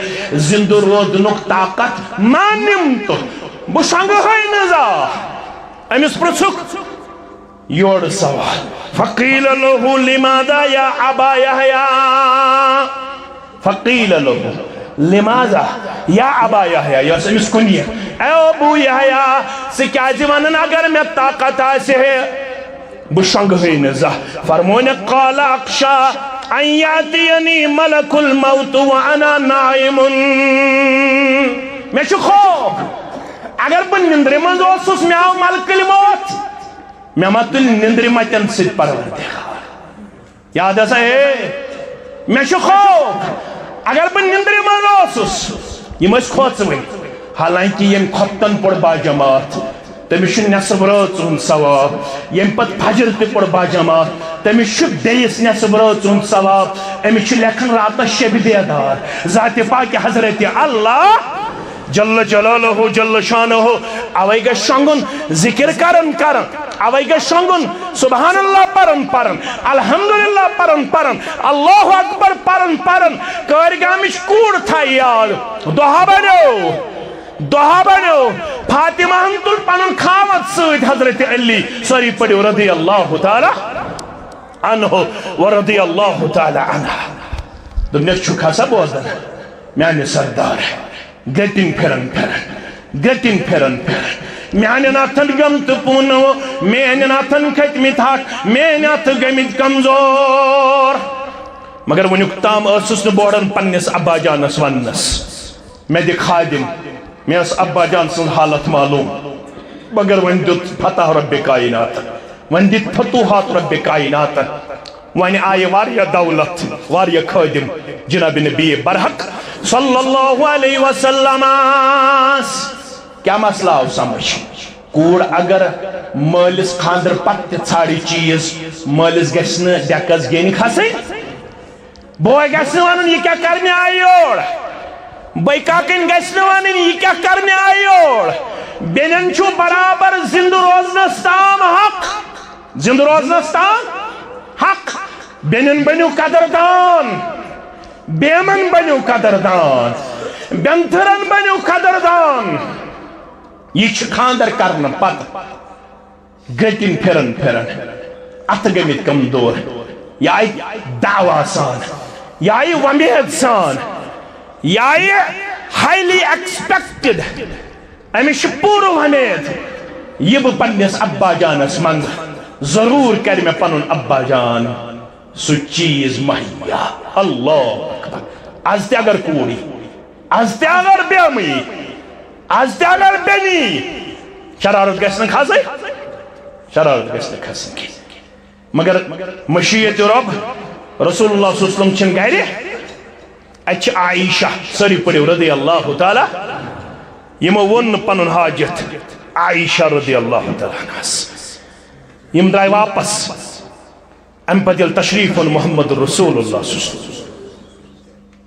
Speaker 1: زندہ روزنک طاقت ما نمت بہ شنگہے نزا امس پرژھُکھ یور سوال فقیل له لماذا یا ابا یحییٰ فقیل له لماذا یا ابا یحییٰ یس امس کنیہ اے ابو یحییٰ ژٕ کیازِ ونان اگر مے طاقت آسہِ ہے بہ شنگہے نزا فرمونے قال اخشى ان یاتینی ملک الموت وانا نائم مے چھ خوف اگر بہ نندرِ منٛز اوسُس مے آو ملک الموت میں ما تل نندری مچن ست پروردگار یاد ایسا ہے میں چھ خوف اگر بہ نندری من اوسُس یم ٲسۍ کھوژوٕنۍ حالانکہ یم کھۄفتن پوٚر با جماعت تٔمِس چھُ نٮ۪صف رٲژ ہُنٛد ثواب ییٚمہِ پتہٕ فجر تہِ پوٚر با جماعت تٔمِس چھُ بیٚیِس نٮ۪صف رٲژ ہُنٛد ثواب أمِس چھُ لیکھان راتس شبِ بیدار ذاتِ پاکہِ حضرت اللہ جل جلالہ جل شانہ اوے گا شنگن ذکر کرن اوے گا شنگن سبحان اللہ پرن الحمدللہ پرن اللہ اکبر پرن کارگامش کوڑ تھا یاد دہا بنو فاطمہ ہم تل پنن خاوت سید حضرت علی سوری پڑھو رضی اللہ تعالی عنہ ورضی اللہ تعالی عنہ دنیا چھکا سا بوزن میانی سردار ہے گٹن پھرن میانہ ناتن گم تو پونو میانہ ناتن کھتمت ہاتھ میانہ ناتھ گمت کمزور مگر ونیک تام ٲسٕس نہٕ بورن پننس ابا جانس وننس میں دِ خادم میں اس ابا جان سن حالت معلوم مگر ون دیت فتح رب کائنات ون دیت فتوحات رب کائنات ون آئی واریہ دولت واریہ خادم جناب نبی برحق صلی اللہ علیہ وسلم کیا مسئلہ ہو سمجھ کوڑ اگر مالس خاندر پتہ ژھاڑی چیز مالس گژھِ نہٕ ڈیکس گینی کھسٕنۍ بوے گژھِ نہٕ ونُن یہِ کیٛاہ کرنہِ آیہِ یور بٔے کاکٕنۍ گژھِ نہٕ ونٕنۍ یہِ کیٛاہ کرنہِ آیہِ یور بیٚنٮ۪ن چھُ برابر زندٕ روزنس تام حق زندٕ روزنس تام حق بیٚنٮ۪ن بٔنِو قدردان بیمن بنیو قدردان بینتھرن بنیو قدردان یہ خاندر کرنا پت گٹن پھرن ات گمت کمزور یہ آئی دعویٰ سان یہ آئی ومید سان یہ آئی ہائیلی ایکسپیکٹڈ امیش پورو ومید یہ بہ پنس ابا جانس من ضرور کر میں پنن ابا جان سو چیز مہیا اللہ اکبر از تے اگر کوڑی از تے اگر بیمی از تے اگر بینی شرارت گژھنہ کھسے شرارت گژھنہ کھسے مگر مشیت رب رسول اللہ صلی اللہ علیہ وسلم چھن گھر اچھ عائشہ سری پڑھو رضی اللہ تعالی یمو ون پنن حاجت عائشہ رضی اللہ تعالی عنہ یم درائے واپس ام پتیل تشریف محمد رسول اللہ صلی اللہ علیہ وسلم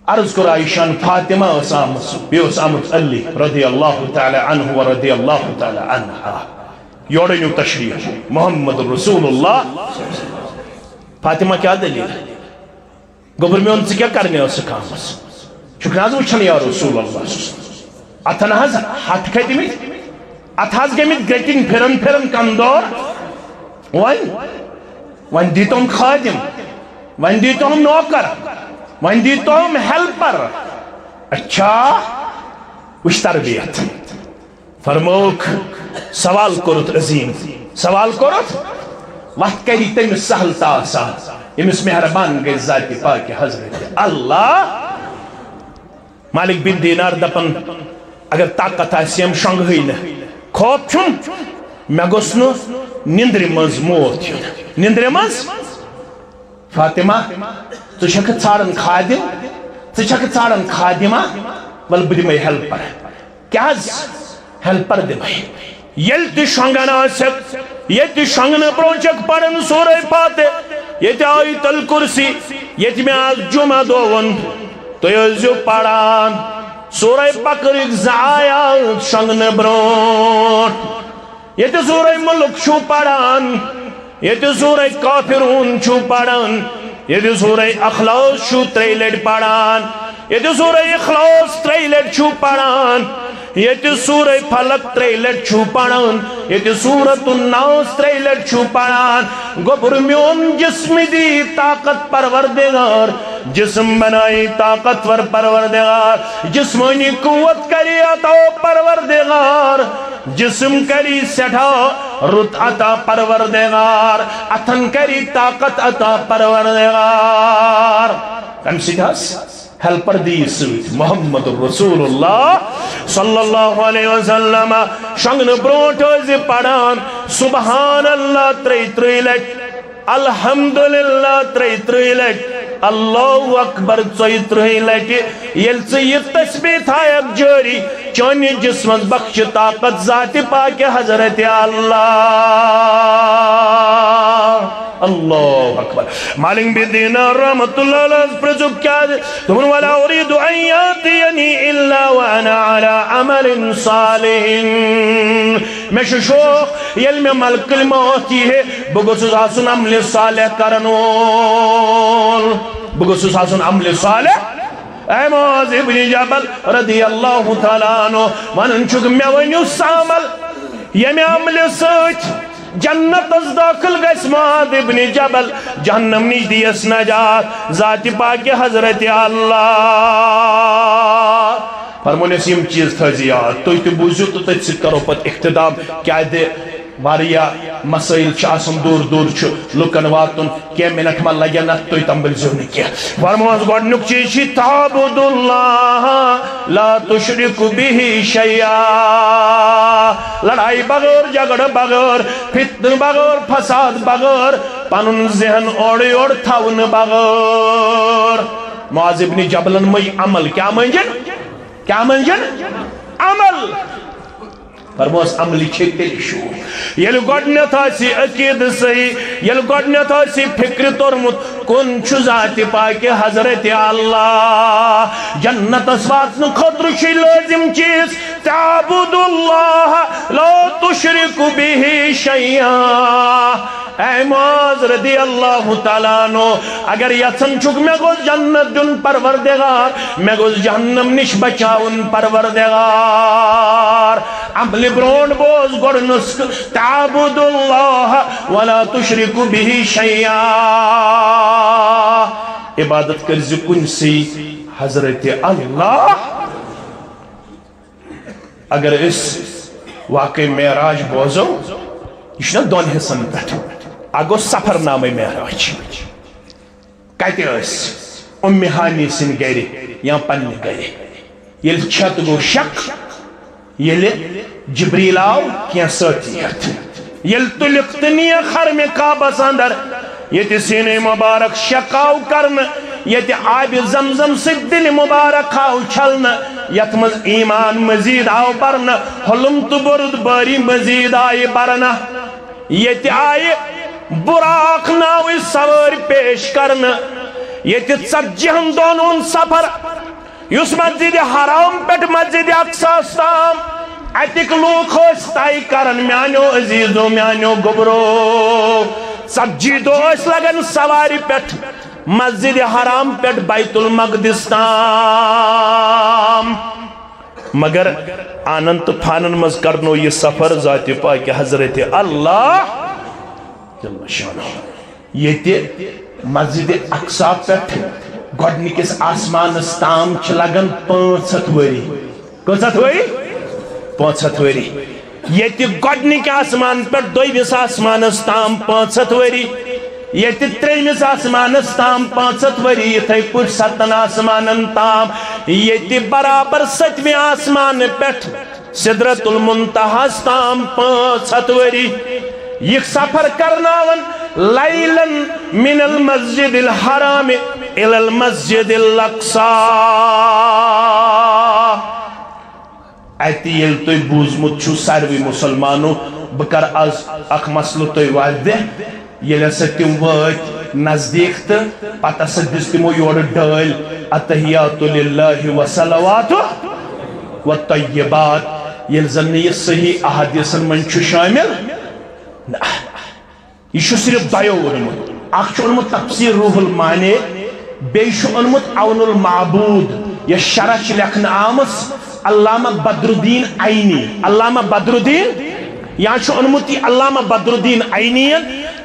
Speaker 1: عرض کر عائشان فاطمہ اسامت بیوس آمد علی رضی اللہ تعالی عنہ و رضی اللہ تعالی عنہ یوڑنیو تشریف محمد رسول اللہ فاطمہ کیا دلیل گوبر میں ان سے کیا کرنے ہو سکامس چکناز وچھن یا رسول اللہ اتناز ہاتھ کھائی دیمیت اتھاز گمیت گیٹن پھرن کندور ون دیتو ہم خادم ون دیتو ہم نوکر ون دیتو ہم ہیلپر اچھا وش تربیت فرموک سوال کرت عظیم سوال کرت وقت کری تمس سہل تا آسان امس مہربان گئی ذات پاک حضرت اللہ مالک بن دینار دپن اگر طاقت آسیم شنگہی نا خوف چھن میں گوس نو نندر مز موت نندر مز فاطمہ تو چھک ژھارن خادم تو چھک ژھارن خادمہ ول بہ دمے ہیلپر کیا ہیلپر دمے یل تہ شنگن آسک یہ شنگن برونچک پڑھن سورہ فاتح یہ آیت الکرسی یہ میں آج جمعہ دون تو یہ پڑھان سورہ بقرہ زآیات شنگن برونٹ یہ سورہ ملک چھو پڑھان یہ سورہ کافرون چھو پڑھان یہ سورہ اخلاص چھو تریلٹ پڑھان یہ سورہ اخلاص تریلٹ چھو پڑھان یہ سورہ فلق تریلٹ چھو پڑھان یہ سورۃ الناس تریلٹ چھو پڑھان گبر میون جسم دی طاقت پروردگار جسم بنائی طاقتور پروردگار جسمانی قوت کری عطا پروردگار جسم کری سٹھا رت عطا پروردگار اتھن کری طاقت عطا پروردگار کم سیدھاس ہیلپر دی سویت محمد رسول اللہ صلی اللہ علیہ وسلم شنگن برونٹ ہوئے پڑھان سبحان اللہ تری لٹ الحمدللہ تری لٹ اللہ اکبر تری لٹ یل سے یہ تسبیح تھا اب جاری چونی جسمت بخش طاقت ذات پاک حضرت اللہ اللہ اکبر مالک بن دینار رحمت اللہ علیہ پرزب کیا دے تمہن ولا اريد ان یاتینی الا وانا على عمل صالح میں شوق یل میں ملک الموتی ہے بگوسوس آسن عمل صالح کرنول بگوسوس آسن عمل صالح اے معاذ ابن جبل رضی اللہ تعالیٰ عنہ ونن چک میں ونیو سامل یہ عمل سوچ جنت از داخل گیس معاذ ابن جبل جہنم نجدی اس نجات ذات پاک حضرت اللہ فرمونے سیم چیز تھا زیاد تو تی بوزیو تو تیت ست کرو پت اقتدام کیا دے واریا مسائل چاسم دور دور چھو لکن واتن کیا منٹ مل لگیا نت تو تنبل زیونی کیا فرموز گوڑ نکچی چی تعبد اللہ لا تشرک بھی شیعہ لڑائی بغیر جگڑ بغیر فتن بغیر فساد بغیر پانن ذہن اوڑی اوڑ تھاون بغیر معاذ ابن جبلن مئی عمل کیا منجن عمل فرموس عملی چھتے لشو یل گوڑنیت آسی عقید صحیح یل گوڑنیت آسی فکر ترمت کن چھو ذات پاک حضرت اللہ جنت اسوات خطر شی لازم چیز تعبد اللہ لا تشرک بھی شیعہ اے معاذ رضی اللہ تعالیٰ عنہ اگر یسن چک میں گوز جنت دن پروردگار میں گوز جہنم نش بچاؤن پروردگار عمل برون بوز گوڑ نسک تعبد اللہ ولا تشرک بھی شیعہ عبادت کر زکن سی حضرت اللہ اگر اس واقعی معراج بوزو یہ نا دون حصن پہ اگو سفر نام معراج کتے اس امی ہانی سن گئے یا پن گئے یل چھت گو شک یل جبریل آو کیا ساتیت یل تلقتنی خرم کعبہ اندر یہ سینے مبارک شکاو کرن یہ آب زمزم سے دل مبارک آو چھلن یتمز ایمان مزید آو برن حلم تو برد باری مزید آئی برن یہ آئی براق ناوی سوار پیش کرن یہ ژتجیہن دونوں سفر یس مسجد حرام پیٹ مسجد اقصی استام اتک لوگ خوش تائی کرن میانو عزیزو میانو گبرو 40 دو اس لگن سواری پیٹ مسجد حرام پیٹ بیت المقدس تام مگر آنند پھانن مز کرنو یہ سفر ذات پاک حضرت اللہ جل شانہ یہ تے مسجد اقصی پیٹ گوڑنکس آسمان استام چھ لگن 500 وری کس ہوئی 500 وری یت گۄڈنِکۍ آسمان پٮ۪ٹھ دوٚیمِس آسمانس تام 500 وری یت ترٛیٚیمِس آسمانس تام 500 وری یِتھَے پٲٹھۍ 7 آسمانن تام یت برابر 7مہِ آسمان پٮ۪ٹھ سدرت المنتہاس تام 500 وری یہ سفر کرناون لیلن من المسجد الحرام الى المسجد الاقصى ایتی یل تو بوزمت چھو ساروی مسلمانو بکر از اک مسلو تو واضح یل سے تم وقت نزدیک تا پتہ سے دستمو یور ڈال اتحیات للہ و صلوات و طیبات یل زن یہ صحیح احادیثن من چھو شامل یہ صرف دیو اونمت اخ اونمت تفسیر روح المعانی بیش اونمت عون المعبود یہ شرح لکھن آمس علامہ بدر الدین عینی علامہ بدر الدین یا اونمت علامہ بدر الدین عینی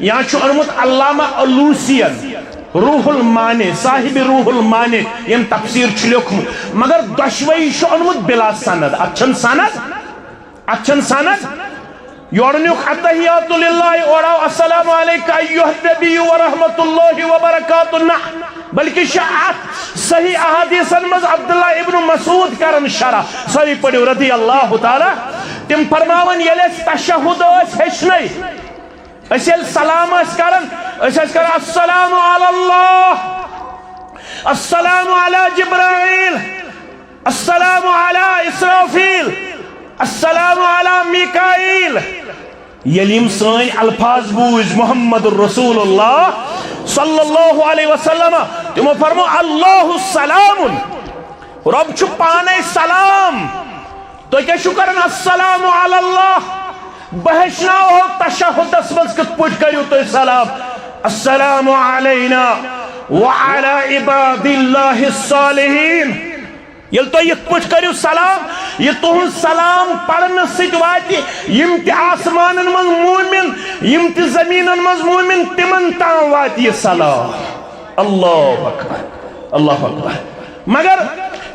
Speaker 1: یا اونمت علامہ علوسین روح المعانی صاحب روح المعانی یم تفسیر لکھم مگر دشوئی اونمت بلا سند اچھن سند یورنیک اتحیات للہ اوڑاو السلام علیکہ ایوہ النبی ورحمت اللہ وبرکاتہ بلکہ شاعت صحیح احادیثن مز عبداللہ ابن مسعود کرن شرح صحیح پڑھو رضی اللہ تعالی تم فرماون یل تشہد ہچنے اسل سلام کرن السلام علی اللہ السلام علی جبرائیل السلام علی اسرافیل السلام علی میکائیل یلیم سائن الفاظ بوز محمد الرسول اللہ صلی اللہ علیہ وسلم تمو فرمو اللہ السلام رب چھو پانے سلام تو کیا شکرن السلام علی اللہ بہشنا ہو تشہد اسمز کت پوچھ کریو تو سلام السلام علینا وعلى عباد اللہ الصالحین یل تو یہ پوچھ کریو سلام یہ تہن سلام پڑھن سۭتۍ واتی یم تہِ آسمانن منٛز مومن یم تہِ زمینن منٛز مومن تمن تام واتی یہ سلام اللہ اکبر اللہ اکبر مگر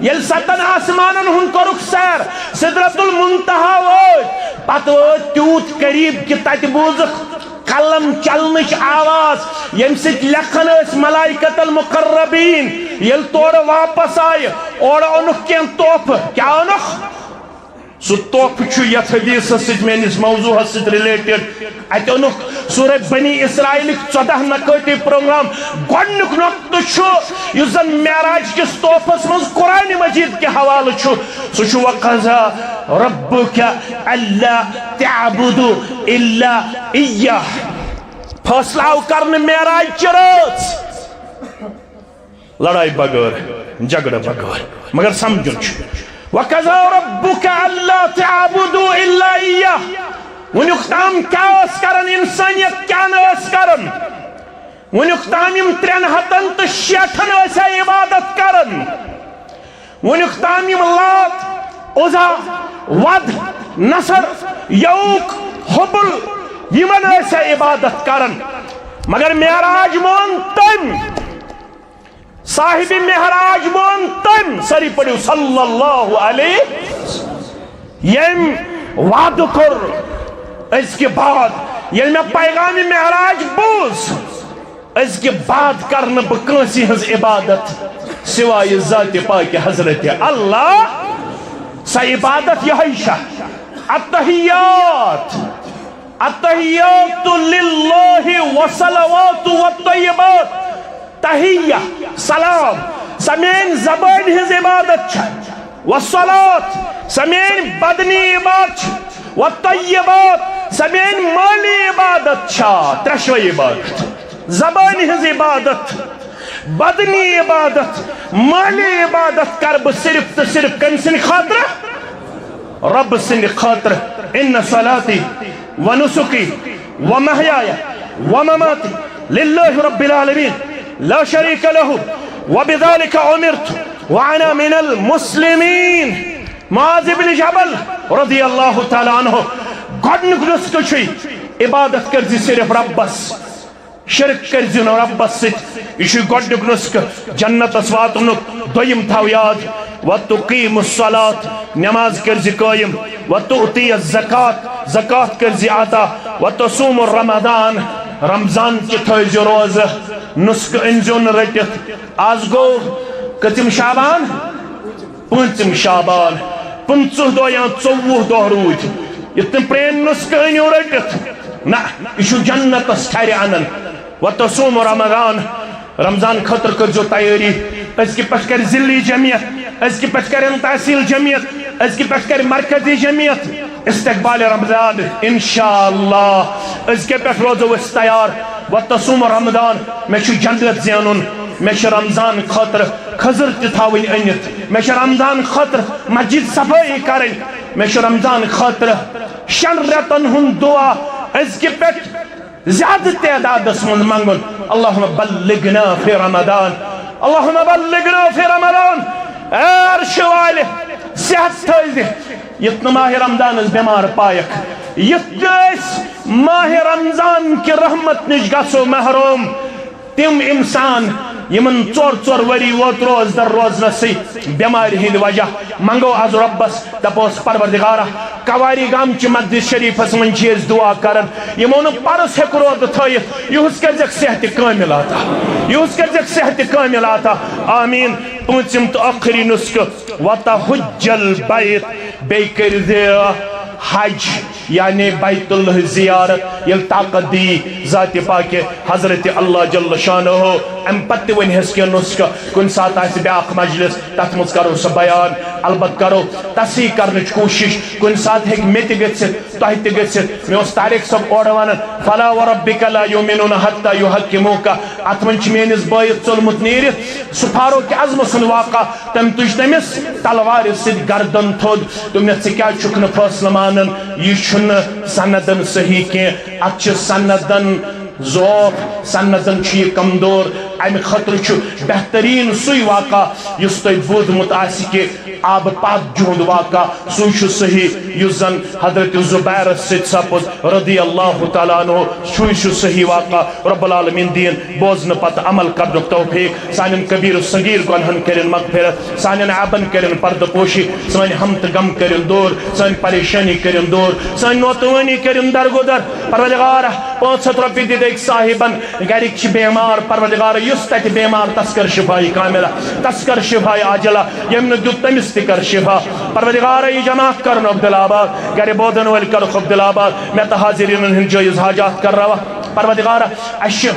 Speaker 1: یل 7 آسمانن ہن کرک سیر سدرت المنتہا وٲتۍ پتہٕ وٲتۍ تیوٗت قریب کہ تتہِ بوزکھ قلم چلنچ آواز یم سۭتۍ لیکھان ٲسۍ ملائکۃ المقربین یل تورٕ واپس آیہِ اورٕ اونُکھ کینٛہہ تحفہٕ کیٛاہ اونُکھ سُہ تحفہٕ چھُ یتھ حدیثس سۭتۍ میٲنِس موضوعس سۭتۍ رِلیٹڈ اتہِ اونُکھ سورہ بنی اسرائیلٕکۍ 14 نقٲطی پروگرام گۄڈنیُک نقطہٕ چھُ یُس زن معراج کِس تحفس منٛز قرآن مجیٖد کہِ حوالہٕ چھُ سُہ چھُ وَقَضَىٰ رَبُّكَ أَلَّا تَعْبُدُوا إِلَّا إِيَّاهُ فٲصلہٕ آو کرنہٕ معراج چہِ رٲژ لڑائی بغٲر جھگڑٕ بغٲر مگر سمجھُن چھُ وَقَضَىٰ رَبُّكَ أَلَّا تَعْبُدُوا إِلَّا إِيَّاهُ ونیُک تام کیا ٲس کران انسانیت کیا نہ ٲس کران ونیُک تام یم 360 ٲسیا عبادت کران ونیُک تام یم لات عزا ود نصر یعوق حبل یمن ٲسیا عبادت کران مگر معراج مون تم صاحب معراج مون تم سری پڑھو صلی اللہ علیہ یم وعد کر اس کے بعد یل میں پیغام معراج بوز اس کے بعد کرنا بکنسی ہز عبادت سوائے ذات پاک حضرت اللہ سا عبادت یہ شاہ التحیات التحیات للہ والصلوات والطیبات تحیہ سلام سمین زبان ہز عبادت چھا والصلاة سمین بدنی عبادت چھا والطیبات سمین مالی عبادت چھا ترشوی عبادت زبانی ہز عبادت بدنی عبادت مالی عبادت کرب صرف تو صرف کن سن خاطر رب سن خاطر ان صلاتی ونسکی ومحیایا ومماتی للہ رب العالمین لا شریک له وبذلك امرت وانا من المسلمین معاذ بن جبل رضی اللہ تعالی عنہ گۄڈنیُک نسخہٕ چھُ عبادت کرزِ صرف ربس شرک کرزِ نہٕ ربس سۭتۍ یہِ چھُ گۄڈنیُک نسخہٕ جنتس واتنُک دوٚیِم تھاو یاد وتقیم الصلاة نماز کرزِ قائم وتؤتی الزکاة زکاة کرزِ عطا وتصوم الرمضان رمضان کی تھٲیزِ روزٕ نسخہٕ أنزیٚو رٔٹِتھ آز گوٚو کٔژِم شابان 5 شابان 15 دۄہ یا 24 دۄہ روٗدۍ یہِ تِم پرٛٲنۍ نسخہٕ أنِو رٔٹِتھ نہ یہِ چھُ جنتس ٹھرِ اَنان وتصوم رمضان رمضان خٲطرٕ کٔرزیٚو تیٲری أزکہِ پٮ۪ٹھ کَرِ ضِلعی جمعیت أزکہِ پٮ۪ٹھ کَرن تحصیل جمعیت أزکہِ پٮ۪ٹھ کَرِ مرکزی جمعیت استقبال رمضان انشاءاللہ أزکہِ پٮ۪ٹھ روزو أسۍ تیار وتصوم رمضان مےٚ چھُ جنت زینُن مےٚ چھُ رمضان خٲطرٕ خٔزٕر تہِ تھاوٕنۍ أنِتھ مےٚ چھُ رمضان خٲطرٕ مسجد صفٲیی کَرٕنۍ مےٚ چھُ رمضان خٲطرٕ 6 رٮ۪تن ہُنٛد دعا أزکہِ پٮ۪ٹھ زیادٕ تعدادس منٛز منگُن اللہُمہ بلغنا فی رمضان اللہُمہ بلغنا فی رمضان اے عرشہِ والہِ صحت تھٲیزِ یِتھ نہٕ ماہِ رمضانس بٮ۪مار پایکھ یِتھ نہٕ أسۍ ماہِ رمضان کہِ رحمت نِش گژھو محروم تِم اِنسان یمن 4 ؤری ووت روزدر روزنسٕے بٮ۪مارِ ہٕنٛدِ وجہ منگو آز رۄبس دپوس پروردگارا کواری گامچہِ مسجد شریفس منٛز چھِ أسۍ دعا کران یمو نہٕ پرس ہیوٚک روزٕ تھٲیِتھ یِہُس کٔرزٮ۪کھ صحتِ کٲمِل عطا یِہُس کٔرزٮ۪کھ صحتِ کٲمِل عطا آمیٖن پوٗنٛژِم تہٕ ٲخری نسخہٕ وتحج البیت بیٚیہِ کٔرزِ حج یعنی بیت اللہ زیارت یل طاقت دی ذات پاکہ حضرت اللہ جل شانہ ام پتہ ونہس کی نسخہ کن سات آسہِ بیاکھ مجلس تتھ منٛز کرو سُہ بیان البتہ کرو تصحیح کرنٕچ کوٗشش کُنہِ ساتہٕ ہیٚکہِ مےٚ تہِ گٔژھِتھ تۄہہِ تہِ گٔژھِتھ مےٚ اوس طارق صٲب اورٕ ونان فلا وربک لا یؤمنون حتى یحکموک اتھ منٛز چھُ میٲنِس بٲیِس ژوٚلمُت نیٖرِتھ سُہ فاروق اعظمہٕ سُنٛد واقعہ تٔمۍ تُج تٔمِس تلوارِ سۭتۍ گردن تھوٚد دوٚپنس ژٕ کیٛازِ چھُکھ نہٕ فٲصلہٕ مانان یہ چھُنہٕ سندن صحیح کینٛہہ اتھ چھِ سندن ضعف سندن چھُ یہِ کمزور امہِ خٲطرٕ چھُ بہتریٖن سُے واقعہ یُس تۄہہِ بوٗزمُت آسہِ کہِ آبہٕ پاک جُہُنٛد واقعہ سُے چھُ صحیح یُس زن حضرت زُبیرس سۭتۍ سپُد رضی اللہ تعالیٰ عنہ سُے چھُ صحیح واقعہ رب العالمیٖن دِیِن بوزنہٕ پتہٕ عمل کرنُک توفیٖق سانٮ۪ن کبیٖر صغیٖر گۄنہن کٔرِن مغفرت سانٮ۪ن عیبن کٔرِن پردٕ پوشی سٲنۍ ہم تہٕ غم کٔرِن دوٗر سٲنۍ پریشٲنی کٔرِن دوٗر سٲنۍ نوتوٲنی کٔرِن درگُدر پروردگارا 500 رۄپیہِ دِتھ صاحبن گرِکۍ چھِ بیمار پروردگارا یُس تتہِ بیمار تس کر شفائی کاملہ تس کر شفائی عاجلہ ییٚمۍ نہٕ دیُت تٔمِس تہِ کر شفا پروردگارا یہِ جماعت کرن عبدالآباد گرِ بودن وٲلۍ کرُکھ عبدالآباد مےٚ تہٕ حاضریٖنن ہٕنٛدۍ جٲیز حاجات کرناوا پروردگارا اَسہِ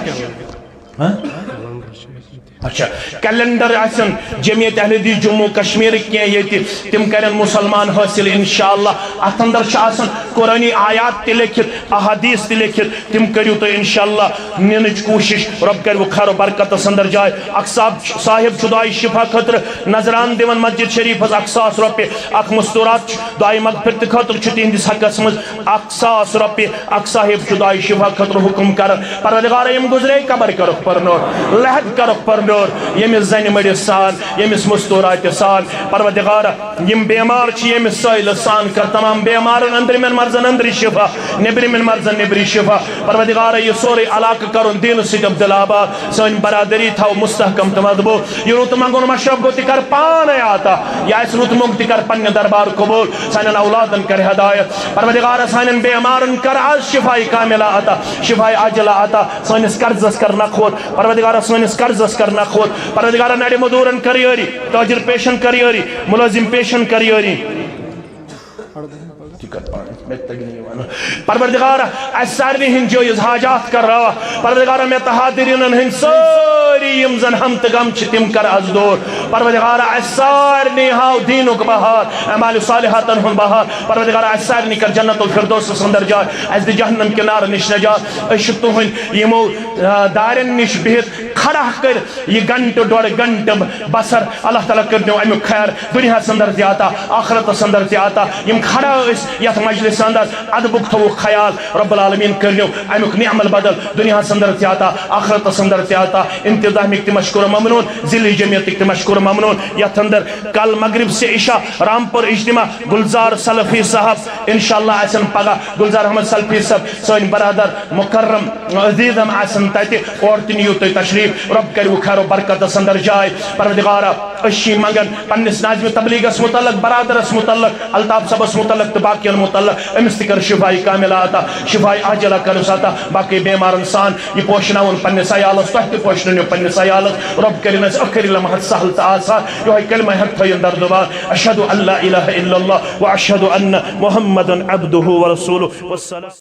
Speaker 1: اچھا کیلنڈر آسن جمعیت اہل حدیث جموں کشمیر کی یہ تم کرن مسلمان حاصل انشاءاللہ ات اندر آسن قرآنی آیات تہ لکھت احادیث تہ لکھت تم کریو تو انشاءاللہ نینچ کوشش رب کرو خیر و برکت اندر جائے صاحب دعائی شفا خطر نظران دیون مسجد شریف 1,000 روپیہ اخ مستورات دعائی مغفرت خطر تہندس حقس مز 1,000 روپیہ اخ صاحب دعائی شفا خطر حکم کر پروردگار یم گزرے قبر کرو پرنور لحد کرو پرنور یمس زن مڑس سان یمس مستورات سان پروردگار یم بیمار یمس سائل سان کر تمام بیمارن اندرمن مرزن اندری شفا نبرمن مرزن نبری شفا پروردگار یہ سورے علاقہ کرن دین سید عبدالآباد سن برادری تھو مستحکم تو مضبوط یہ روت منگون مشرب گو تکر پانے آتا یا اس روت منگ تکر پن دربار قبول سانن اولادن کر ہدایت پروردگار سانن بیمارن کر آج شفائی کاملہ آتا شفائی عاجلہ آتا سانس قرضس کر نخوت پروردگار سانس قرضس کر نخوت پروردگار نڑے مدورن کریوری تاجر پیشن کریوری ملازم پیشن کریوری پروردگار اس سارنی ہند جویز حاجات کر رہا پروردگار میں تحادرین ہند ساری یم زن ہم تغم تم کر از دور پروردگار اس سارنی ہاو دینک بہار اعمال صالحات ہن بہار پروردگار اس سارنی کر جنت الفردوس اندر جائے اس دی جہنم کنار نش نجات اس تہن یمو دارن نش بہت کھڑا کر یہ گھنٹہ ڈوڑ گھنٹہ بسر اللہ تعالیٰ کرنو امیک خیر دنیا اندر تہ آتا آخرت اندر تہ آتا یم کھڑا اس یت مجلس اندر ادبک تھو خیال رب العالمین کرنو امیک نعمل بدل دنیا اندر تہ آتا آخرت اندر تہ آتا انتظامیک تہ مشکور ممنون ذلی جمعیتک تہ مشکور ممنون یت اندر کل مغرب سے عشاء رامپور اجتماع گلزار سلفی صاحب انشاءاللہ آسن پگہ گلزار احمد سلفی صاحب سن برادر مکرم عزیزم آسن تتہ اور تہ نیو تہ تشریف نزدیک رب کریو خیر و برکت اندر جائے پروردگارا اشی منگن پنس ناظم تبلیغس متعلق برادرس متعلق الطاف صبس متعلق باقی متعلق امس تہ کر شفائی کامل عطا شفائی عاجلہ کرس عطا باقی بیمارن سان یہ پوشناون پنس عیالس تہ تہ پوشنو پنس عیالس رب کرن اس اخری لمحت سہل تہ آسان یہ کلمہ حق تھین در زبان اشہد ان لا الہ الا اللہ و اشہد ان محمد عبدہ ورسولہ والسلام